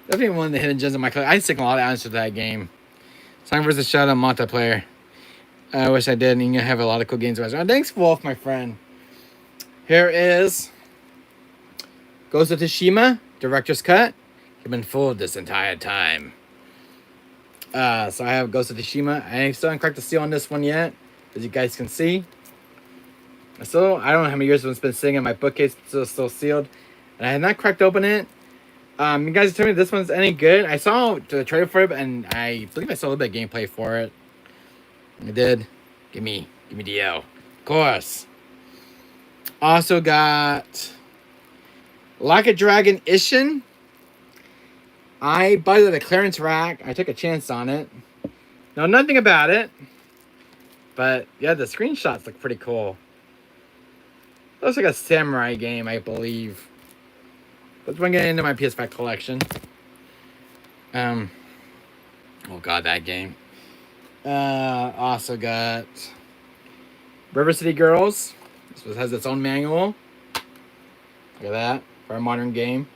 S1: Definitely one of the hidden gems in my collection. I stick a lot of hours to that game. Sonic vs. Shadow multiplayer. I wish I did, and you have a lot of cool games. Thanks, Wolf, my friend. Here is Ghost of Tsushima, Director's Cut. You've been fooled this entire time. So I have Ghost of Tsushima. I still haven't cracked the seal on this one yet, as you guys can see. I don't know how many years it's been sitting in my bookcase, still sealed, and I have not cracked open it. You guys tell me if this one's any good. I saw the trailer for it, and I believe I saw a little bit of gameplay for it. I did. Give me DL. Of course. Also got Like a Dragon Ishin. I bought it at a clearance rack. I took a chance on it. Know nothing about it. But yeah, the screenshots look pretty cool. Looks like a samurai game, I believe. Let's bring it into my PS5 collection. Oh god, that game. Also got River City Girls. This one has its own manual. Look at that, for a modern game.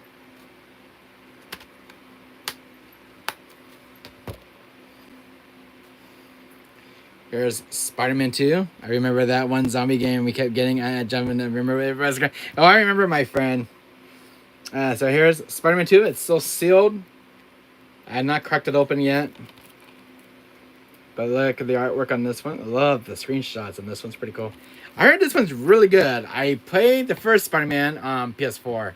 S1: Here's Spider-Man 2. I remember that one zombie game we kept getting. Jumping to remember it. Oh, I remember, my friend. So here's Spider-Man 2. It's still sealed. I have not cracked it open yet. But look at the artwork on this one. I love the screenshots on this one's pretty cool. I heard this one's really good. I played the first Spider-Man on PS4.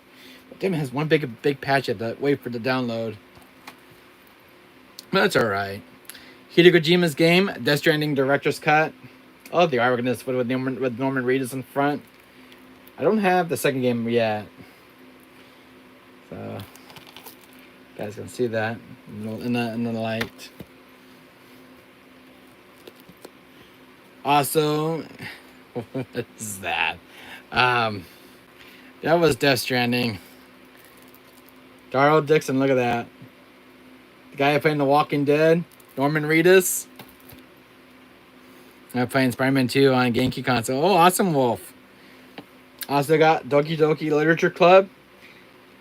S1: But damn, it has one big patch at the wait for the download. But that's alright. Hideo Kojima's game, Death Stranding Director's Cut. I love the artwork in this with Norman Reedus in front. I don't have the second game yet. So, you guys can see that in the light. Also, what is that? That was Death Stranding. Darryl Dixon, look at that. The guy playing The Walking Dead, Norman Reedus. I'm playing Spider-Man 2 on GameCube console. Oh, awesome, Wolf. Also got Doki Doki Literature Club.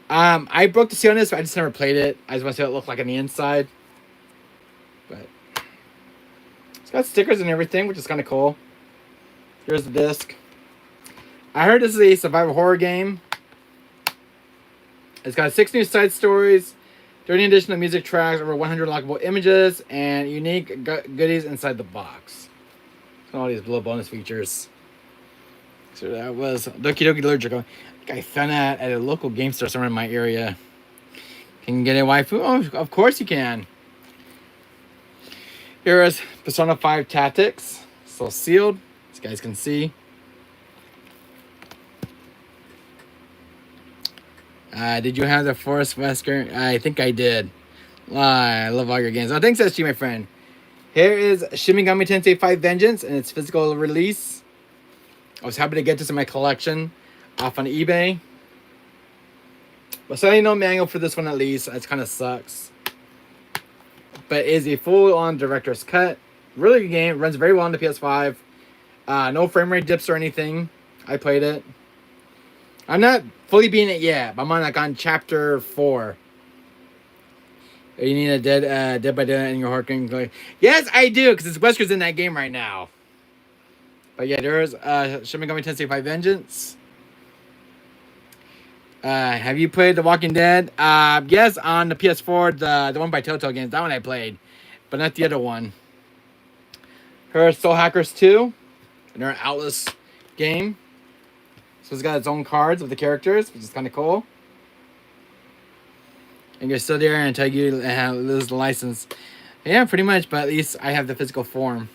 S1: I broke the seal on this, but I just never played it. I just want to see what it looked like on the inside. But it's got stickers and everything, which is kind of cool. Here's the disc. I heard this is a survival horror game. It's got 6 new side stories, 30 additional music tracks, over 100 lockable images, and unique goodies inside the box. So all these little bonus features. So that was Doki Doki Literature Club. I found that at a local game store somewhere in my area. Can you get a waifu? Oh, of course you can. Here is Persona 5 Tactics. Still sealed, as you guys can see. Did you have the Forest Wesker? I think I did. I love all your games. Oh, thanks, SG, my friend. Here is Shin Megami Tensei 5 Vengeance and its physical release. I was happy to get this in my collection off on eBay. But sadly, no manual for this one at least. That kind of sucks. But it is a full-on director's cut. Really good game. It runs very well on the PS5. No frame rate dips or anything. I played it. I'm not fully beating it yet, but I'm on chapter 4. You need a Dead by Dead in your horror game. Yes, I do, because it's Wesker's in that game right now. But yeah, there's Shin Megami Tensei 5 Vengeance. Have you played The Walking Dead? Yes, on the PS4, the one by Telltale Games. That one I played, but not the other one. Her Soul Hackers 2, another Outlast game. So it's got its own cards with the characters, which is kind of cool. And you're still there until you lose the license. Yeah, pretty much, but at least I have the physical form.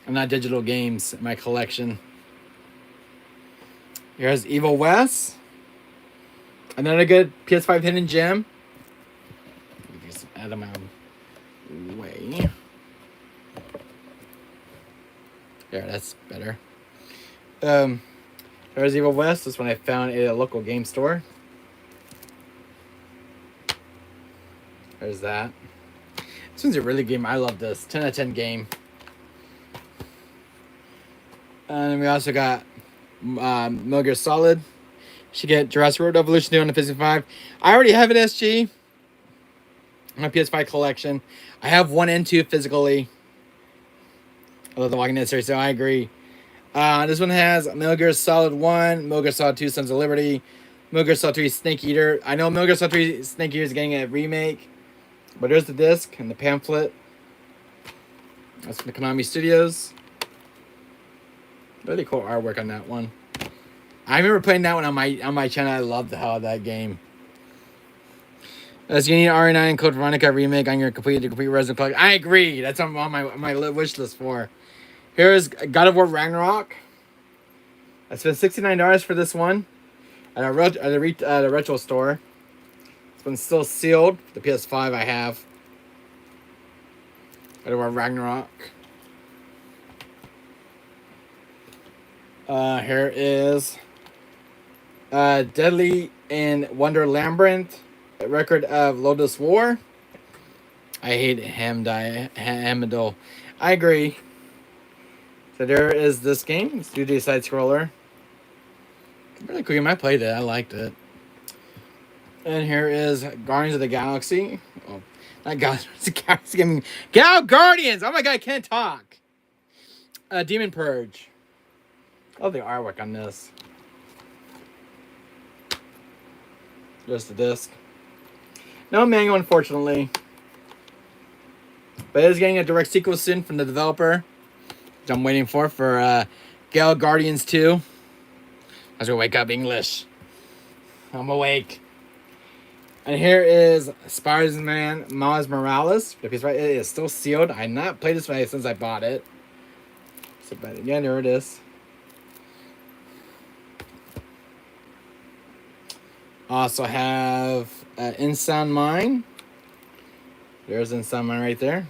S1: I'm not digital games in my collection. Here's Evil West. Another good PS5 hidden gem. Just out of my way. There, that's better. There's Evil West. This one I found at a local game store. There's that. This one's a really game. I love this. 10 out of 10 game. And we also got Metal Gear Solid. Should get Jurassic World Evolution 2 on the PS5. I already have an SG. My PS5 collection. I have 1 and 2 physically. I love the Walking Dead series, so I agree. This one has Metal Gear Solid 1, Metal Gear Solid 2, Sons of Liberty, Metal Gear Solid 3, Snake Eater. I know Metal Gear Solid 3, Snake Eater is getting a remake, but there's the disc and the pamphlet. That's from the Konami Studios. Really cool artwork on that one. I remember playing that one on my channel. I loved the hell of that game. As you need RE9 Code Veronica remake on your complete Resident Evil. I agree. That's on my wish list for. Here's God of War Ragnarok. I spent $69 for this one at the retro store. It's been still sealed. The PS5 I have. God of War Ragnarok. Here is Deadly in Wonder Labyrinth, a record of Lotus War. I hate Hamidol. I agree. So there is this game. It's 2D side scroller. Really cool game. I played it. I liked it. And here is Guardians of the Galaxy. Oh, not Guardians of the Galaxy. Guardians! Oh my god, I can't talk. Demon Purge. Love the artwork on this. Just the disc. No manual, unfortunately. But it is getting a direct sequel soon from the developer, which I'm waiting for Gale Guardians 2. I was gonna wake up English. I'm awake. And here is Spider-Man Miles Morales. It is still sealed. I have not played this one since I bought it. So, but again, there it is. Also have In Mine. There's In Mine right there.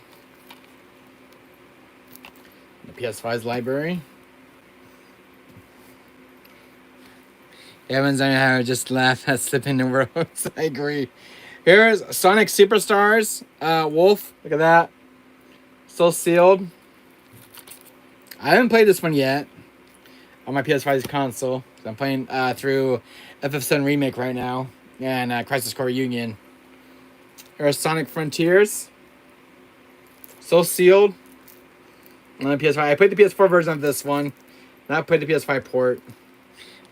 S1: The PS5's library. Evans, I just laugh at slipping the roads. I agree. Here's Sonic Superstars. Wolf. Look at that. Still sealed. I haven't played this one yet on my PS5's console. I'm playing through FF7 Remake right now and Crisis Core Reunion. Here's Sonic Frontiers. Still sealed on the PS5. I played the PS4 version of this one. Not played the PS5 port.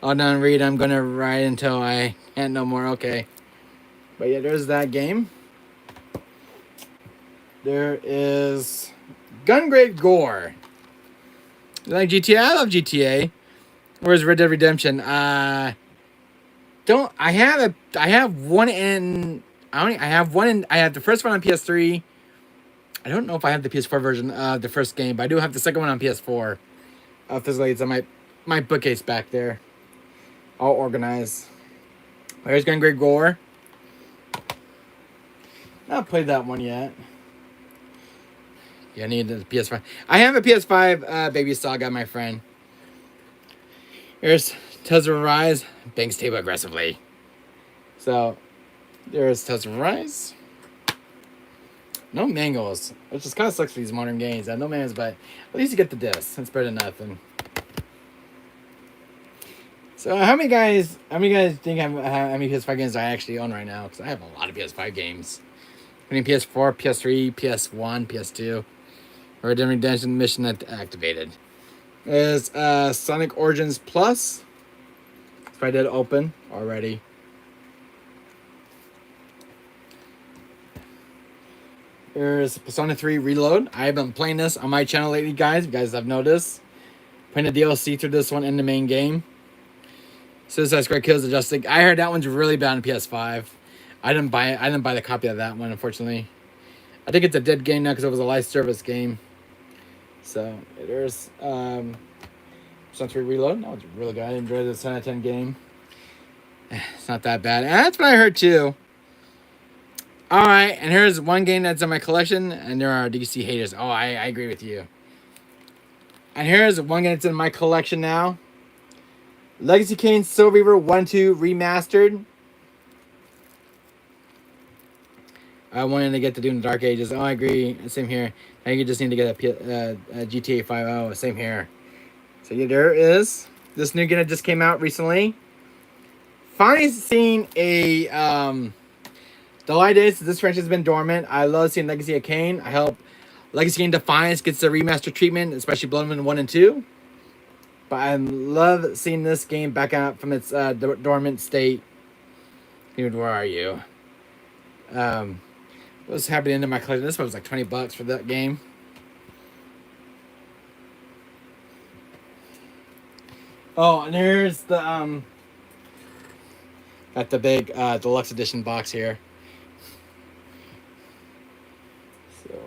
S1: All done, read. I'm gonna ride until I can't no more. Okay. But yeah, there's that game. There is Gungrave Gore. You like GTA? I love GTA. Where's Red Dead Redemption? I have one in the first one on PS3. I don't know if I have the PS4 version of the first game, but I do have the second one on PS4. Physically, it's on my bookcase back there. All organized. Here's Gungrave Gore. Not played that one yet. Yeah, I need the PS5. I have a PS5 Baby Saga, my friend. Here's Tales of Rise. Bangs table aggressively. So, there's Tales of Rise. No manuals. Which just kind of sucks for these modern games. I have no manuals, but at least you get the disc. That's better than nothing. So, how many guys think how many PS5 games I actually own right now? Because I have a lot of PS5 games. I mean, PS4, PS3, PS1, PS2. Red Dead Redemption mission activated. There's Sonic Origins Plus. So I did open already. Here's Persona 3 Reload. I've been playing this on my channel lately, guys. You guys have noticed. Playing the DLC through this one in the main game. Suicide Squad Kills the Justice League. I heard that one's really bad on PS5. I didn't buy it. I didn't buy the copy of that one, unfortunately. I think it's a dead game now because it was a live service game. So there's Persona 3 Reload. That was really good. I enjoyed this 10 out of 10 game. It's not that bad. And that's what I heard too. Alright, and here's one game that's in my collection, and there are DC haters. Oh, I agree with you. And here's one game that's in my collection now. Legacy Kane Soul Reaver 1-2 Remastered. I wanted to get to Doom Dark Ages. Oh, I agree. Same here. Now you just need to get a GTA 5. Oh, same here. So yeah, there is. This new game that just came out recently. Finally seeing a... The light is this franchise has been dormant. I love seeing Legacy of Kain. I hope Legacy Kane Defiance gets the remaster treatment, especially Blood Moon 1 and 2. But I love seeing this game back out from its dormant state. Dude, where are you? Was happening into my collection. This one was like $20 for that game. Oh, and here's the got the big deluxe edition box here. So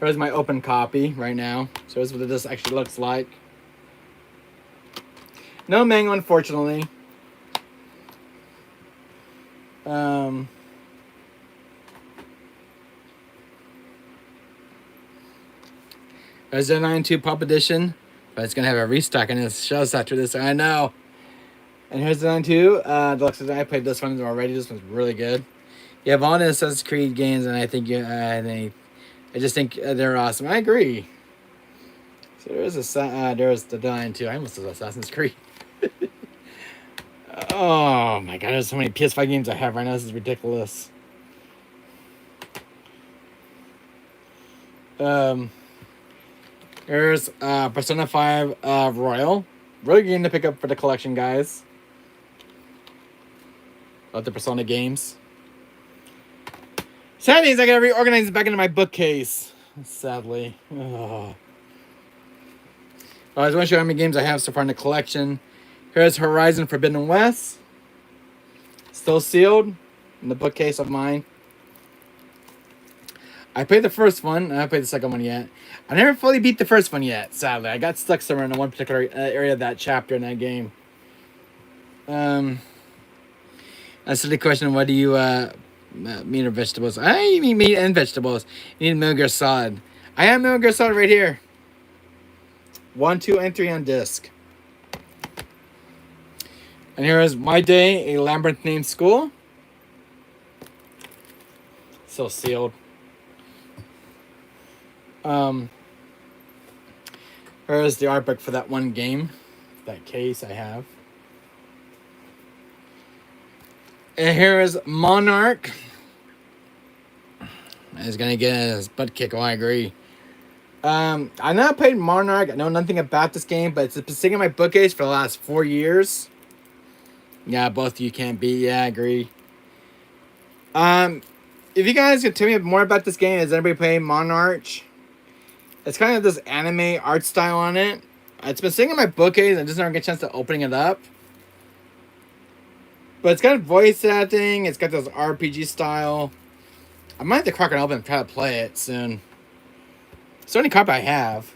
S1: here's my open copy right now. So here's what this actually looks like. No manga, unfortunately. Resident 9 2 Pop Edition, but it's gonna have a restock in its shelves after this. I know. And here's the 9 2 Deluxe Edition. I played this one already. This one's really good. You have all the Assassin's Creed games, and I think I just think they're awesome. I agree. So there's the 9 2. I almost said Assassin's Creed. Oh my god, there's so many PS5 games I have right now. This is ridiculous. There's Persona 5 Royal. Really good game to pick up for the collection, guys. Love the Persona games. Sad things I gotta reorganize it back into my bookcase. Sadly. Oh. I just want to show you how many games I have so far in the collection. Here's Horizon Forbidden West. Still sealed in the bookcase of mine. I played the first one. I haven't played the second one yet. I never fully beat the first one yet, sadly. I got stuck somewhere in one particular area of that chapter in that game. That's the question, what do you meat or vegetables? I eat meat and vegetables. You need Metal Gear Solid. I have Metal Gear Solid right here. 1, 2, and 3 on disc. And here is My Day, a Labyrinth-named school. Still sealed. Here's the art book for that one game. That case I have. And here is Monarch. He's gonna get his butt kicked. Oh, I agree. I never played Monarch. I know nothing about this game, but it's been sitting in my bookcase for the last 4 years. Yeah, both of you can't beat. Yeah, I agree. If you guys could tell me more about this game, is anybody playing Monarch? It's kind of this anime art style on it. It's been sitting in my bookcase. I just never get a chance to opening it up. But it's got voice acting. It's got this RPG style. I might have to crack it open and try to play it soon. It's the only copy I have.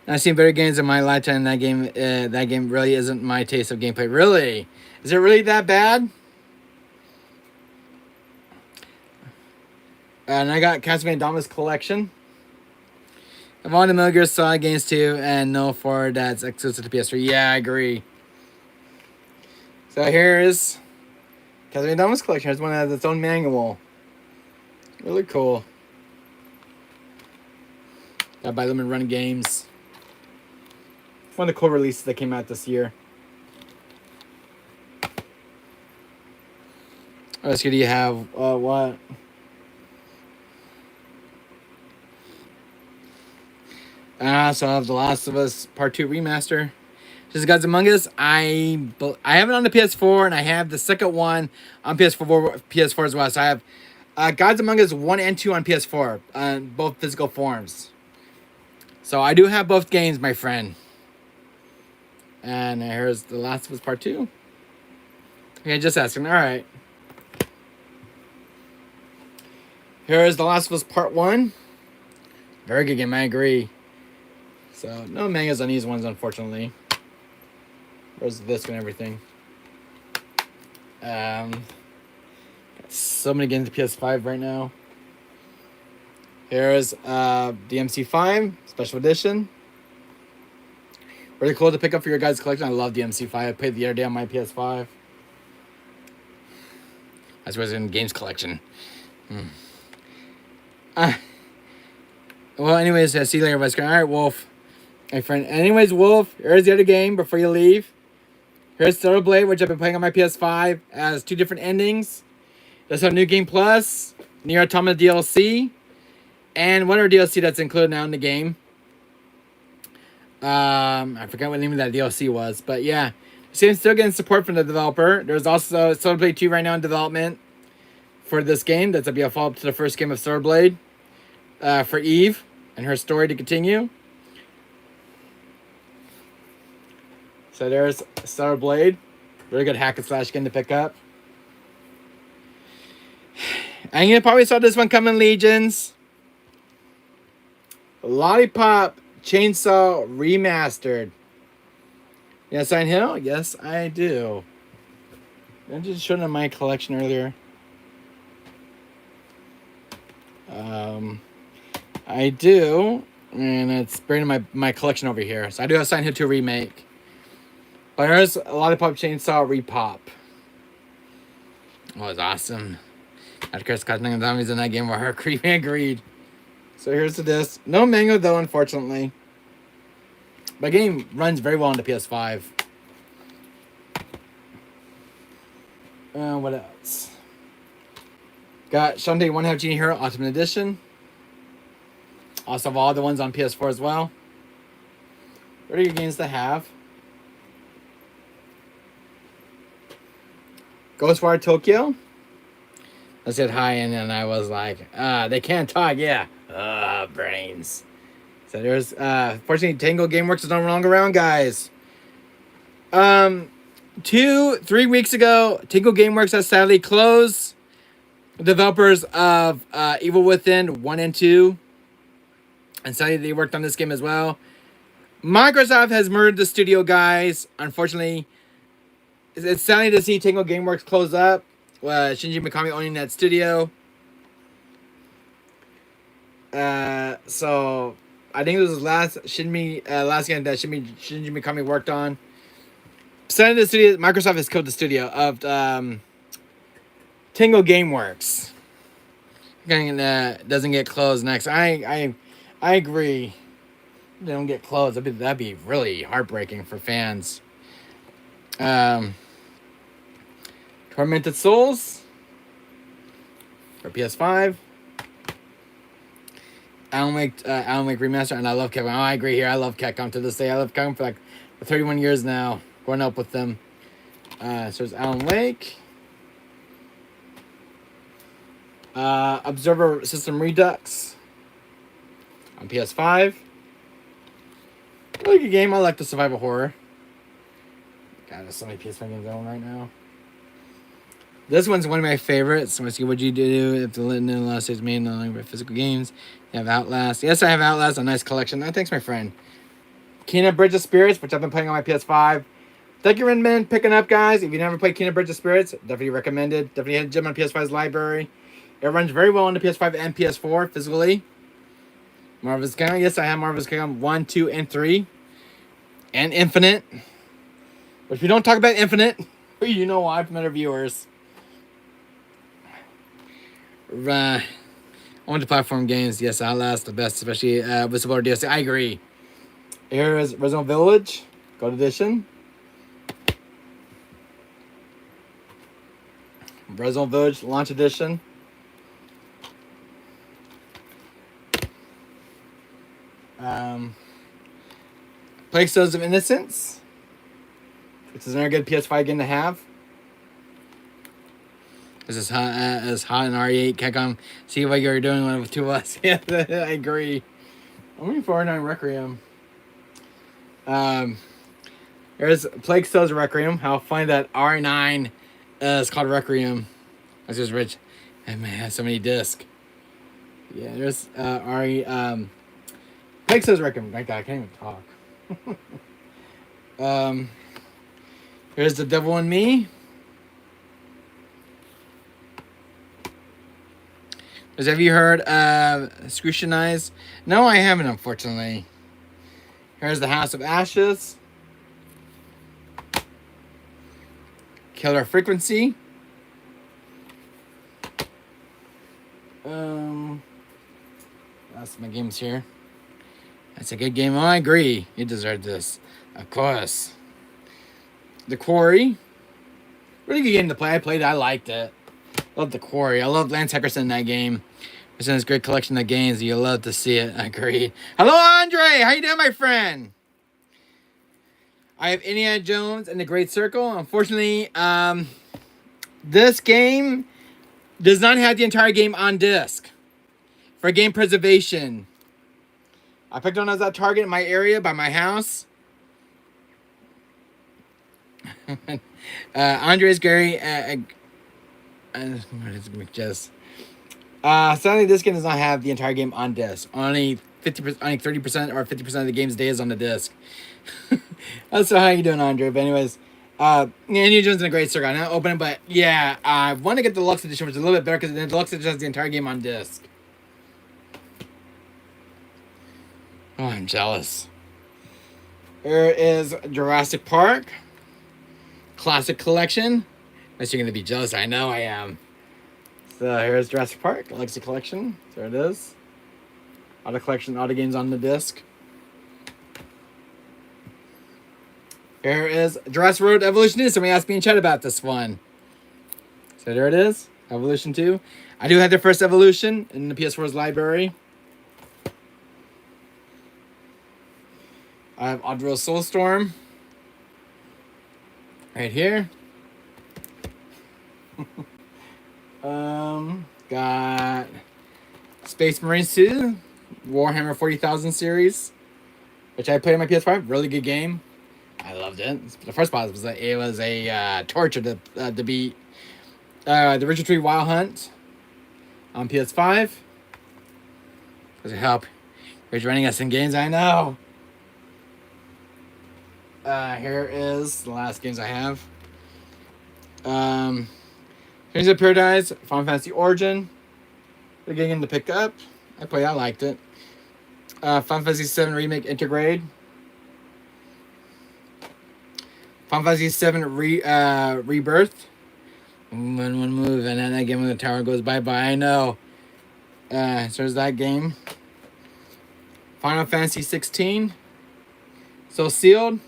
S1: I've seen better games in my lifetime. That game really isn't my taste of gameplay. Really? Is it really that bad? And I got Castlevania Dawn's Collection. I've wanted Metal Gear Solid games too, and no 4 that's exclusive to PS3. Yeah, I agree. So here's Castlevania Dawn's Collection. Here's one that has its own manual. Really cool. Got by Lemon Run Games. One of the cool releases that came out this year. What else do you have? What? And I also have The Last of Us Part 2 Remaster. Just Gods Among Us. I have it on the PS4, and I have the second one on PS4 as well. So I have Gods Among Us 1 and 2 on PS4, on both physical forms. So I do have both games, my friend. And here's The Last of Us Part 2. Okay, just asking. All right. Here's The Last of Us Part 1. Very good game, I agree. So, no mangas on these ones, unfortunately. Where's the disc and everything? Got so many games to PS5 right now. Here's DMC5 Special Edition. Really cool to pick up for your guys' collection. I love DMC5. I played the other day on my PS5. That's what's in games collection. Well, anyways, see you later, WESKER. All right, Wolf. My friend. Anyways, Wolf, here's the other game before you leave. Here's Stellar Blade, which I've been playing on my PS5. It has 2 different endings. There's some New Game Plus, Nier Automata DLC, and one other DLC that's included now in the game. I forgot what the name of that DLC was, but yeah. So I'm still getting support from the developer. There's also Stellar Blade 2 right now in development for this game. That's going to be a follow-up to the first game of Stellar Blade for Eve and her story to continue. So there's Stellar Blade. Really good hack and slash game to pick up. And you probably saw this one coming, Legions. Lollipop Chainsaw Remastered. Yes, Silent Hill? Yes, I do. I just showed them my collection earlier. I do. And it's bringing my collection over here. So I do have Silent Hill 2 Remake. But there's a Lollipop Chainsaw Repop. Oh, it's awesome. Of course, costing zombies in that game were creepy and greed. So here's the disc. No manga though, unfortunately. But the game runs very well on the PS5. What else? Got Shantae 1/2 Genie Hero Ultimate Edition. Also have all the ones on PS4 as well. What are your games to have? Ghostwire Tokyo. I said hi, and then I was like, they can't talk, yeah. Brains. So there's, fortunately, Tango Gameworks is no longer around, guys. 3 weeks ago, Tango Gameworks has sadly closed. Developers of Evil Within 1 and 2. And sadly, they worked on this game as well. Microsoft has murdered the studio, guys. Unfortunately, it's sadly to see Tango Gameworks close up. Shinji Mikami owning that studio. So I think this was last game that Shinji Mikami worked on. Sadly, the studio, Microsoft has killed the studio of Tango Gameworks. Doesn't get closed next. I agree. They don't get closed. That'd be really heartbreaking for fans. Tormented Souls for PS5. Alan Wake Remaster, and I love Capcom. Oh, I agree here. I love Capcom to this day. I love Capcom for like 31 years now, growing up with them. So there's Alan Wake. Observer System Redux on PS5. Really good game. I like the survival horror. God, there's so many PS5 games on right now. This one's one of my favorites. Let's see, what you do if the last is made no longer physical games. You have Outlast. Yes, I have Outlast. A nice collection. Thanks, my friend. Kena Bridge of Spirits, which I've been playing on my PS5. Thank you, Redman, picking up, guys. If you never played Kena Bridge of Spirits, definitely recommended. Definitely had Jim on PS5's library. It runs very well on the PS5 and PS4 physically. Marvel's Kingdom. Yes, I have Marvel's Kingdom 1, 2, and 3. And Infinite. But if you don't talk about Infinite, you know why from other viewers. On the platform games, yes, Outlast the best, especially Whistleblower DLC. I agree. Here is Resident Village, Gold Edition. Resident Village Launch Edition. Plague Stones of Innocence. This is another good PS5 game to have. This is hot as hot in RE8. Capcom, see what you're doing with 2 of us. Yeah, I agree. I'm looking forward to Requiem. There's Plague Tale's Requiem. How funny that R9 is called Requiem. That's just rich. And man, it has so many discs. Yeah, there's RE. Plague Tale's Requiem. My God, I can't even talk. Here's The Devil in Me. Have you heard Scrutinize? No, I haven't, unfortunately. Here's The House of Ashes. Killer Frequency. That's my games here. That's a good game. Oh, I agree. You deserve this. Of course. The Quarry. Really good game to play. I played it. I liked it. Love The Quarry. I love Lance Heckerson in that game. It's in this great collection of games. You love to see it. I agree. Hello, Andre. How you doing, my friend? I have Indiana Jones and the Great Circle. Unfortunately, this game does not have the entire game on disc for game preservation. I picked one as a Target in my area by my house. Andre's Gary. Just. Sadly, this game does not have the entire game on disc. Only 50%, only 30% or 50% of the game's day is on the disc. That's how you doing, Andre? But anyways, Indiana Jones and the Great Circle. I'm not opening, but yeah, I want to get the deluxe edition, which is a little bit better because the deluxe edition has the entire game on disc. Oh, I'm jealous. Here is Jurassic Park Classic Collection. Unless you're gonna be jealous, I know I am. So here's Jurassic Park Legacy Collection. There it is. All the collection, all the games on the disc. Here is Jurassic World Evolution 2. Somebody asked me in chat about this one. So there it is. Evolution 2. I do have the first Evolution in the PS4's library. I have Oddworld Soulstorm. Right here. Got Space Marines 2. Warhammer 40,000 series. Which I played on my PS5. Really good game. I loved it. The first part was it was a torture to beat the Richard Tree Wild Hunt on PS5. Does it help? He's running us in games, I know. Here is the last games I have. Here's a Paradise, Final Fantasy Origin. The game to pick up. I played, I liked it. Final Fantasy 7 Remake Intergrade. Final Fantasy 7 Rebirth. One move, and then again when the tower goes bye-bye. I know. So there's that game. Final Fantasy 16. Soul Sealed.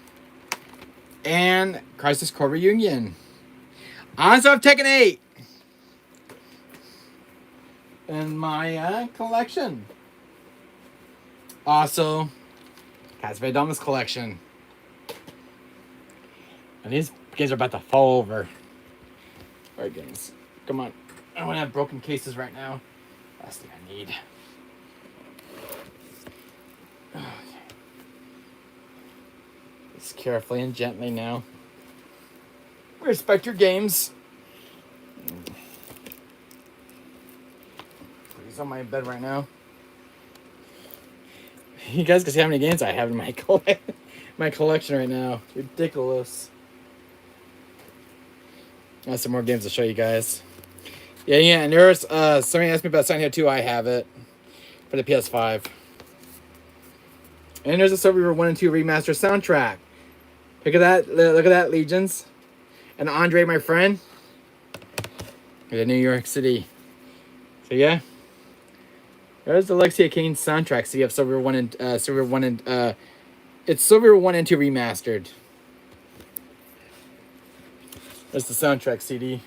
S1: And Crisis Core Reunion. I also have Tekken 8 in my collection. Also, Castlevania Domus collection. And these games are about to fall over. Alright, games. Come on. I don't want to have broken cases right now. Last thing I need. Okay. Just carefully and gently now. Respect your games. He's on my bed right now. You guys can see how many games I have in my collection right now. Ridiculous. I have some more games to show you guys. Yeah, and there's somebody asked me about Silent Hill 2. I have it for the PS5. And there's a Soul Reaver 1 and 2 remaster soundtrack. Look at that! Look at that, Legions. And Andre, my friend. In New York City. So yeah. There's the Legacy of Kain soundtrack. So you have Soul Reaver 1 and Soul Reaver 1 and it's Soul Reaver 1 and 2 remastered. That's the soundtrack CD.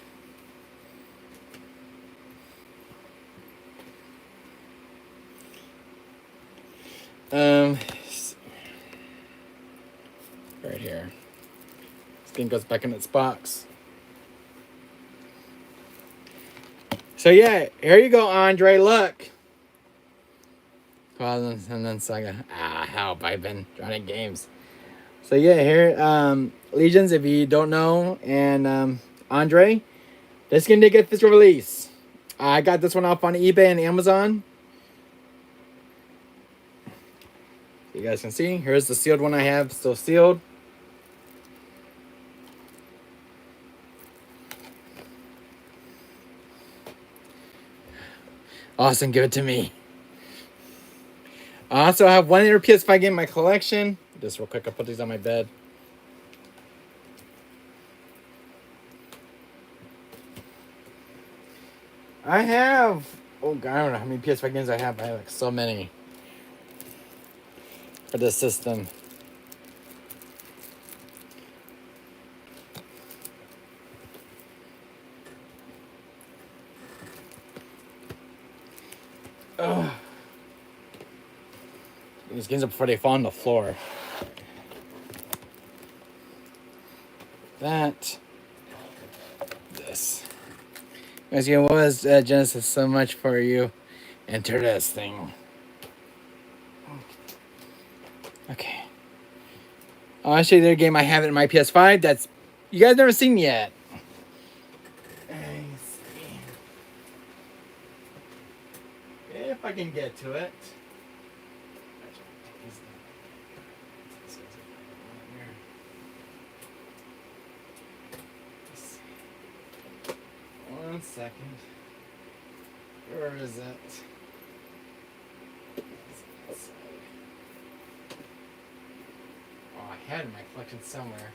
S1: Right here. Let's skin goes back in its box. So yeah, here you go, Andre. Look. Well, and then Saga. Help! I've been running games. So yeah, here, Legions. If you don't know, and Andre, this skin did get physical release. I got this one off on eBay and Amazon. You guys can see. Here's the sealed one I have, still sealed. Austin, give it to me. I also have one other PS5 game in my collection. Just real quick, I'll put these on my bed. I have... Oh, God, I don't know how many PS5 games I have. I have like so many. For this system. Ugh. These games are before they fall on the floor. That. This. As you was Genesis, so much for you. Enter this thing. Okay. I'll show you the game I have it in my PS5. That's you guys never seen yet. If I can get to it. One second. Where is it? Oh, I had it in my collection somewhere.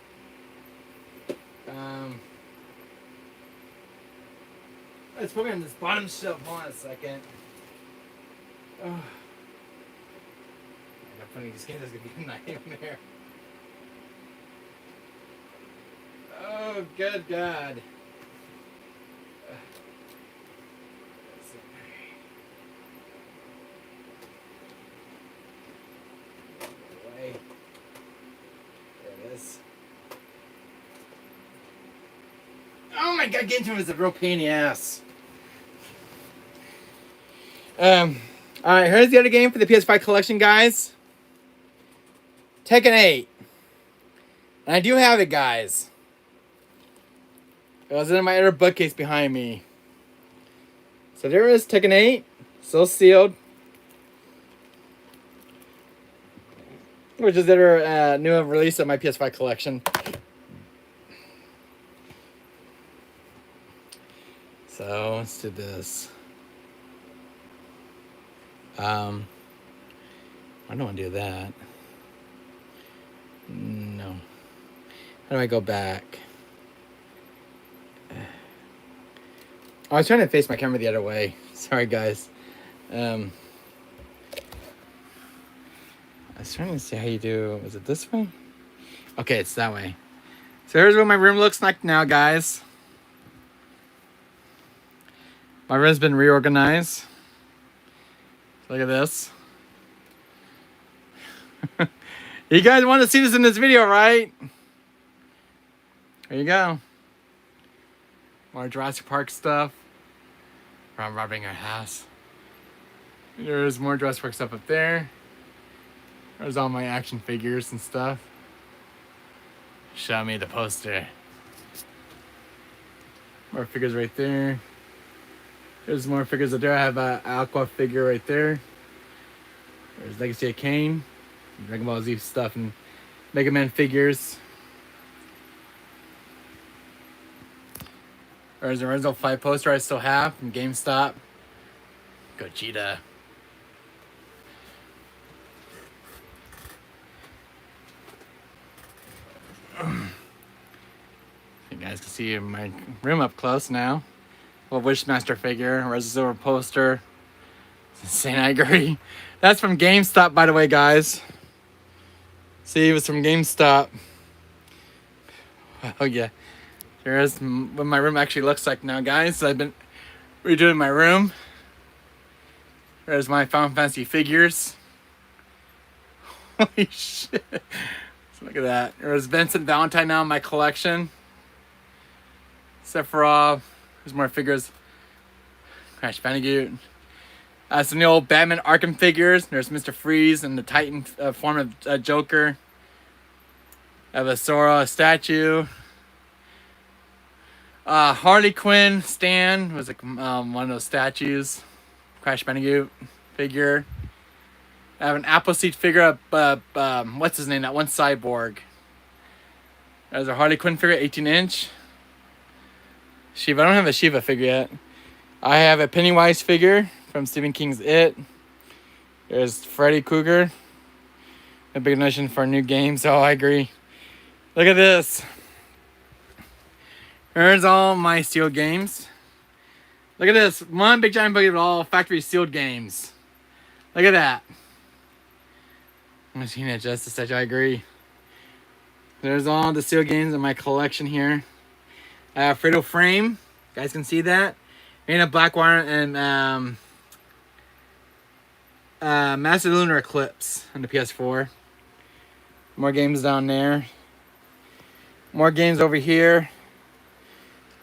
S1: Let's put it on this bottom shelf. Hold on a second. Oh. I got plenty of these games. That's gonna be a nightmare. Oh, good God. Oh my God, getting to him is a real pain in the ass. Alright, here's the other game for the PS5 collection, guys. Tekken 8. And I do have it, guys. It was in my other bookcase behind me. So there is Tekken 8. Still sealed. Which is the other new release of my PS5 collection. So let's do this. I don't want to do that. No. How do I go back? I was trying to face my camera the other way. Sorry, guys. I was trying to see how you do. Is it this way? Okay, it's that way. So here's what my room looks like now, guys. My room's been reorganized. Look at this. You guys want to see this in this video, right? There you go. More Jurassic Park stuff. From robbing our house. There's more Jurassic Park stuff up there. There's all my action figures and stuff. Show me the poster. More figures right there. There's more figures up there. I have an Aqua figure right there. There's Legacy of Kain. Dragon Ball Z stuff and Mega Man figures. There's the original 5 poster I still have from GameStop. Gogeta. You guys can see my room up close now. A Wishmaster figure, Resident Silver poster. St. Gregory. That's from GameStop, by the way, guys. See, it was from GameStop. Oh yeah. Here's what my room actually looks like now, guys. I've been redoing my room. There's my Final Fantasy figures. Holy shit. So look at that. There's Vincent Valentine now in my collection. Sephiroth. There's more figures. Crash Bandicoot. Some new old Batman Arkham figures. There's Mr. Freeze in the Titan form of Joker. I have a Sora statue. Harley Quinn Stan was like one of those statues. Crash Bandicoot figure. I have an Appleseed figure of what's his name? That one cyborg. There's a Harley Quinn figure, 18-inch. Shiva. I don't have a Shiva figure yet. I have a Pennywise figure from Stephen King's It. There's Freddy Krueger. A big notion for a new game, so I agree. Look at this. There's all my sealed games. Look at this. One big giant bucket of all factory sealed games. Look at that. Machine at Justice, I agree. There's all the sealed games in my collection here. I have Fredo Frame. You guys can see that. And a Blackwire and Master Lunar Eclipse on the PS4. More games down there. More games over here.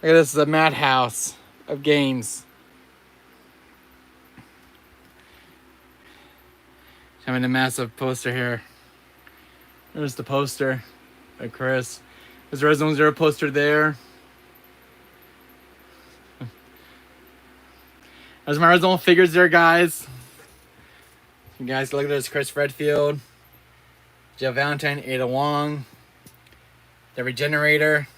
S1: Look at this, is a madhouse of games. Having a massive poster here. There's the poster by Chris. There's a Resident Zero poster there. There's my original figures there, guys. You guys can look at this. Chris Redfield, Joe Valentine, Ada Wong, the Regenerator.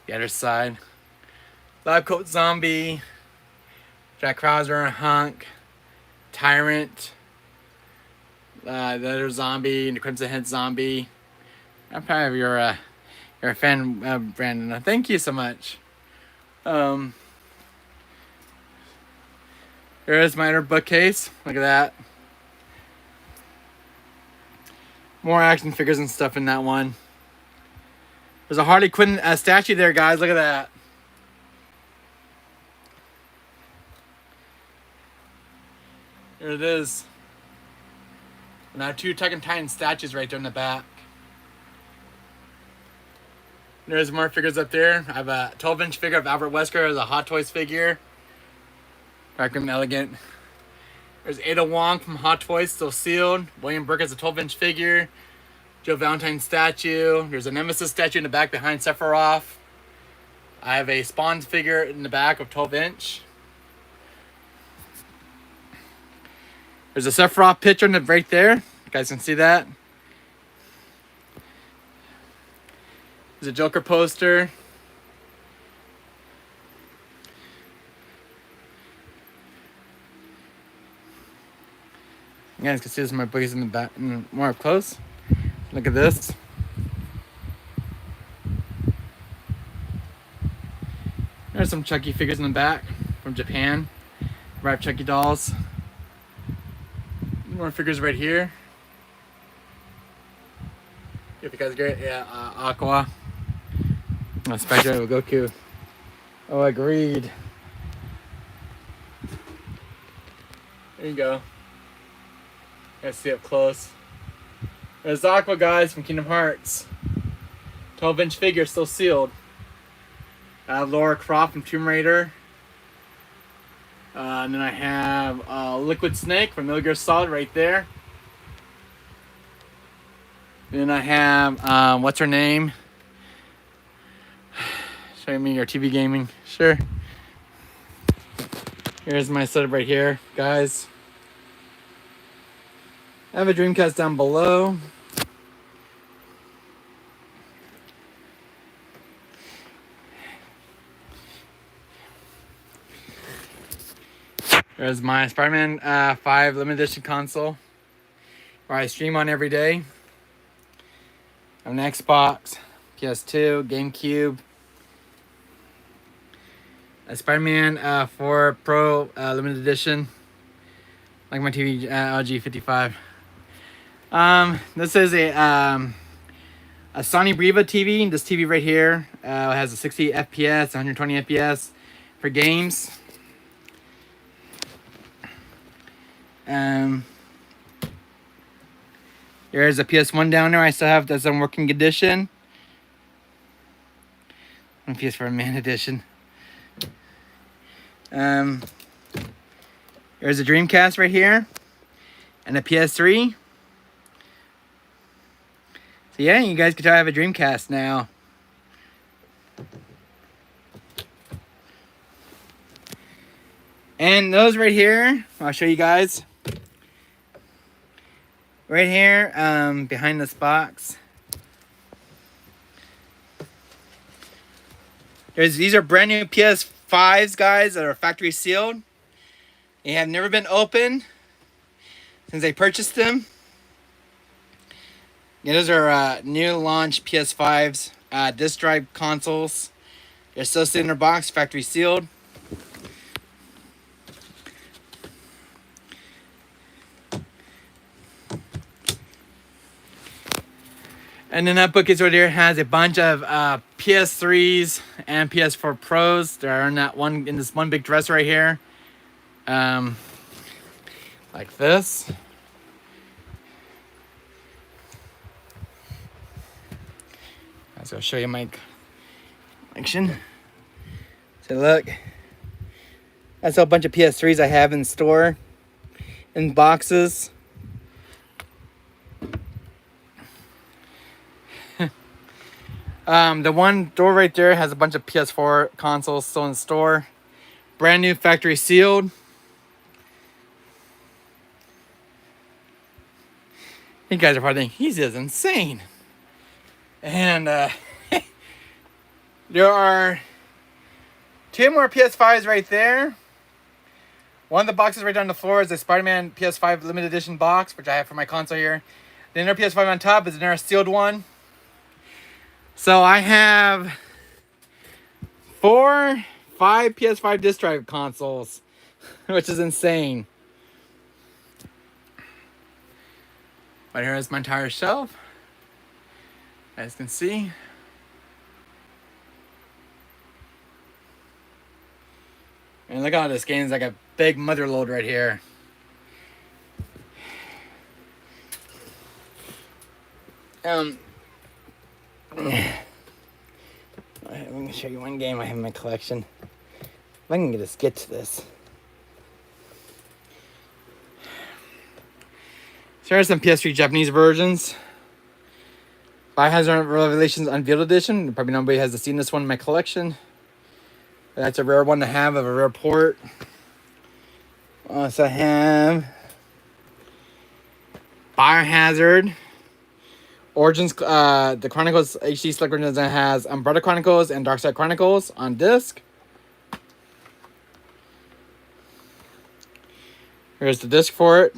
S1: The other side. Lab Coat Zombie, Jack Krauser, Hunk, Tyrant, the other zombie, and the Crimson Head Zombie. I'm proud of you're a fan, Brandon. Thank you so much. There is my other bookcase. Look at that. More action figures and stuff in that one. There's a Harley Quinn statue there, guys. Look at that. There it is. And I have two Tekken Titan statues right there in the back. There's more figures up there. I have a 12-inch figure of Albert Wesker as a Hot Toys figure. Dark and elegant. There's Ada Wong from Hot Toys, still sealed. William Burke has a 12-inch figure. Joe Valentine statue. There's a Nemesis statue in the back behind Sephiroth. I have a Spawn figure in the back of 12-inch. There's a Sephiroth picture right there. You guys can see that. There's a Joker poster. You guys can see this in my bookies in the back, more up close. Look at this. There's some Chucky figures in the back from Japan. Wrapped Chucky dolls. More figures right here. If you guys get it, yeah, Aqua. Spectre with Goku. Oh, agreed. There you go. Guys see up close. There's Aqua, guys, from Kingdom Hearts. 12-inch figure, still sealed. Laura Croft from Tomb Raider. And then I have Liquid Snake from Metal Gear Solid right there. Then I have, what's her name? Show me your TV gaming. Sure. Here's my setup right here, guys. I have a Dreamcast down below. There's my Spider-Man 5 limited edition console, where I stream on every day. I have an Xbox, PS2, GameCube, a Spider-Man 4 Pro limited edition, like my TV LG 55. This is a Sony Breva TV. This TV right here has a 60 FPS, 120 FPS for games. There's a PS1 down there. I still have that's in working condition. And PS4 Man Edition. There's a Dreamcast right here. And a PS3. So yeah, you guys can try to have a Dreamcast now. And those right here, I'll show you guys. Right here, behind this box. These are brand new PS5s, guys, that are factory sealed. They have never been opened since I purchased them. Yeah, those are new launch PS5s, disc drive consoles. They're still sitting in their box, factory sealed. And then that bookcase right here has a bunch of PS3s and PS4 Pros. They're in this one big dresser right here, like this. So I'll show you my collection. So look, that's a bunch of PS3s I have in store, in boxes. The one door right there has a bunch of PS4 consoles still in store. Brand new factory sealed. You guys are probably thinking, he's just insane. And there are 2 more PS5s right there. One of the boxes right down the floor is a Spider-Man PS5 limited edition box, which I have for my console here. The inner PS5 on top is another sealed one. So I have 5 PS5 disc drive consoles, which is insane. But here's my entire shelf, as you can see. And look at all this game. It's like a big mother load right here. Alright, I'm going to show you one game I have in my collection. If I can get to this. So here are some PS3 Japanese versions. Biohazard Revelations Unveiled Edition. Probably nobody has seen this one in my collection. That's a rare one to have of a rare port. Also have Biohazard Origins, the Chronicles HD Select version that has Umbrella Chronicles and Darkside Chronicles on disc. Here's the disc for it.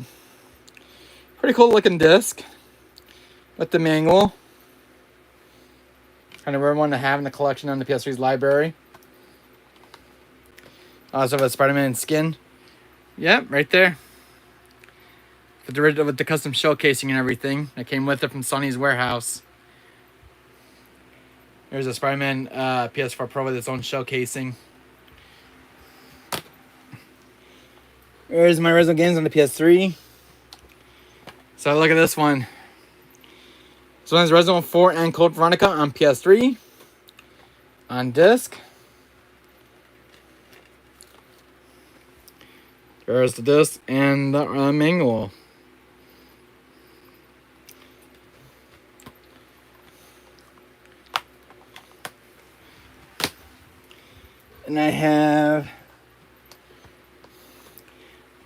S1: Pretty cool looking disc with the manual. Kind of rare one to have in the collection on the PS3's library. Also have a Spider-Man skin. Yep, right there. With the custom shell casing and everything that came with it from Sony's warehouse. There's a Spider-Man PS4 Pro with its own shell casing. There's my original games on the PS3. So look at this one. This one's Resident Evil 4 and Code Veronica on PS3. On disc. There's the disc and the manual. And I have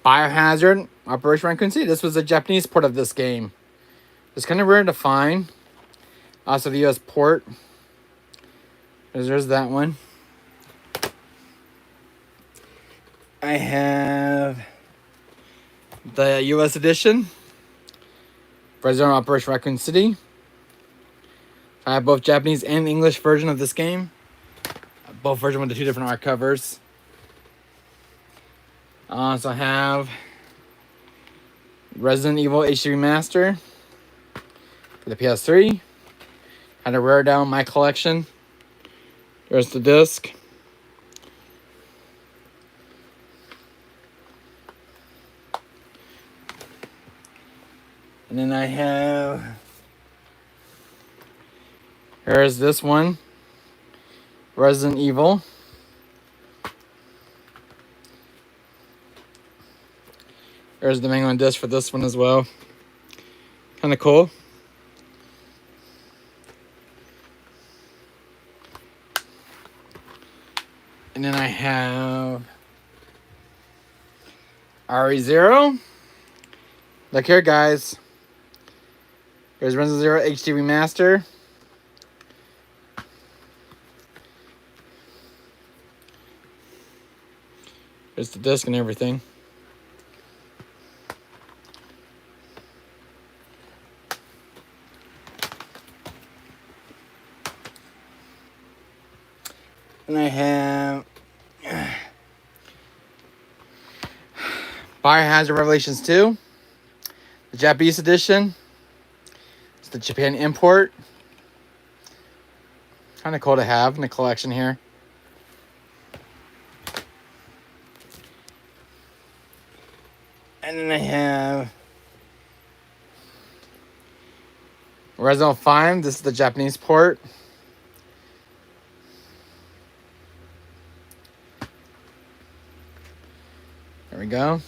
S1: Biohazard Operation Raccoon City. This was a Japanese port of this game. It's kind of rare to find. Also the US port. There's that one. I have the US edition. Resident Evil Operation Raccoon City. I have both Japanese and English version of this game. Both versions with the 2 different art covers. I also have Resident Evil HD Remaster for the PS3. Had to rare down my collection. There's the disc. And then I have... Here's this one. Resident Evil. There's the manual disc for this one as well. Kind of cool. And then I have RE0. Look here, guys. There's Resident Zero HD Remaster. There's the disc and everything. And I have Biohazard Revelations 2, the Japanese edition. It's the Japan import. Kind of cool to have in the collection here. And then I have Resident Evil 5. This is the Japanese port. There we go.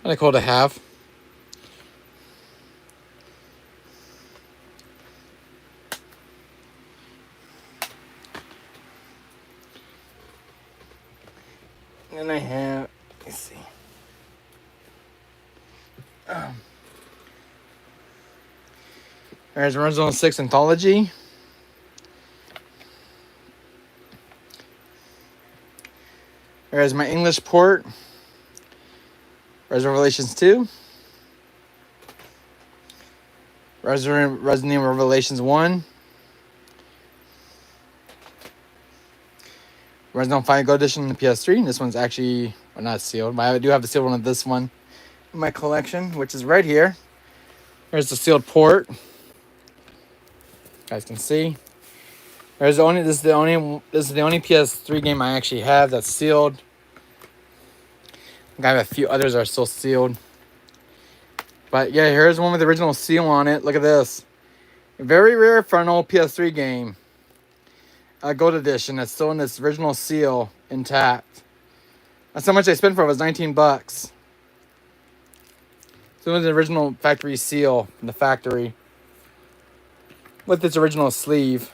S1: Kind of cool to have. And I have, let's see. There's Resident Evil 6 Anthology. There's my English port. Resident Revelations 2. Resident Evil Revelations 1. Resident Evil 5 Gold Edition in the PS3. This one's actually, well, not sealed, but I do have the sealed one of this one in my collection, which is right here. There's the sealed port. You guys can see. This is the only PS3 game I actually have that's sealed. I have a few others that are still sealed. But yeah, here's one with the original seal on it. Look at this. Very rare for an old PS3 game. A gold edition that's still in this original seal intact. That's how much I spent for it. It was 19 bucks. So it was the original factory seal from the factory. With its original sleeve.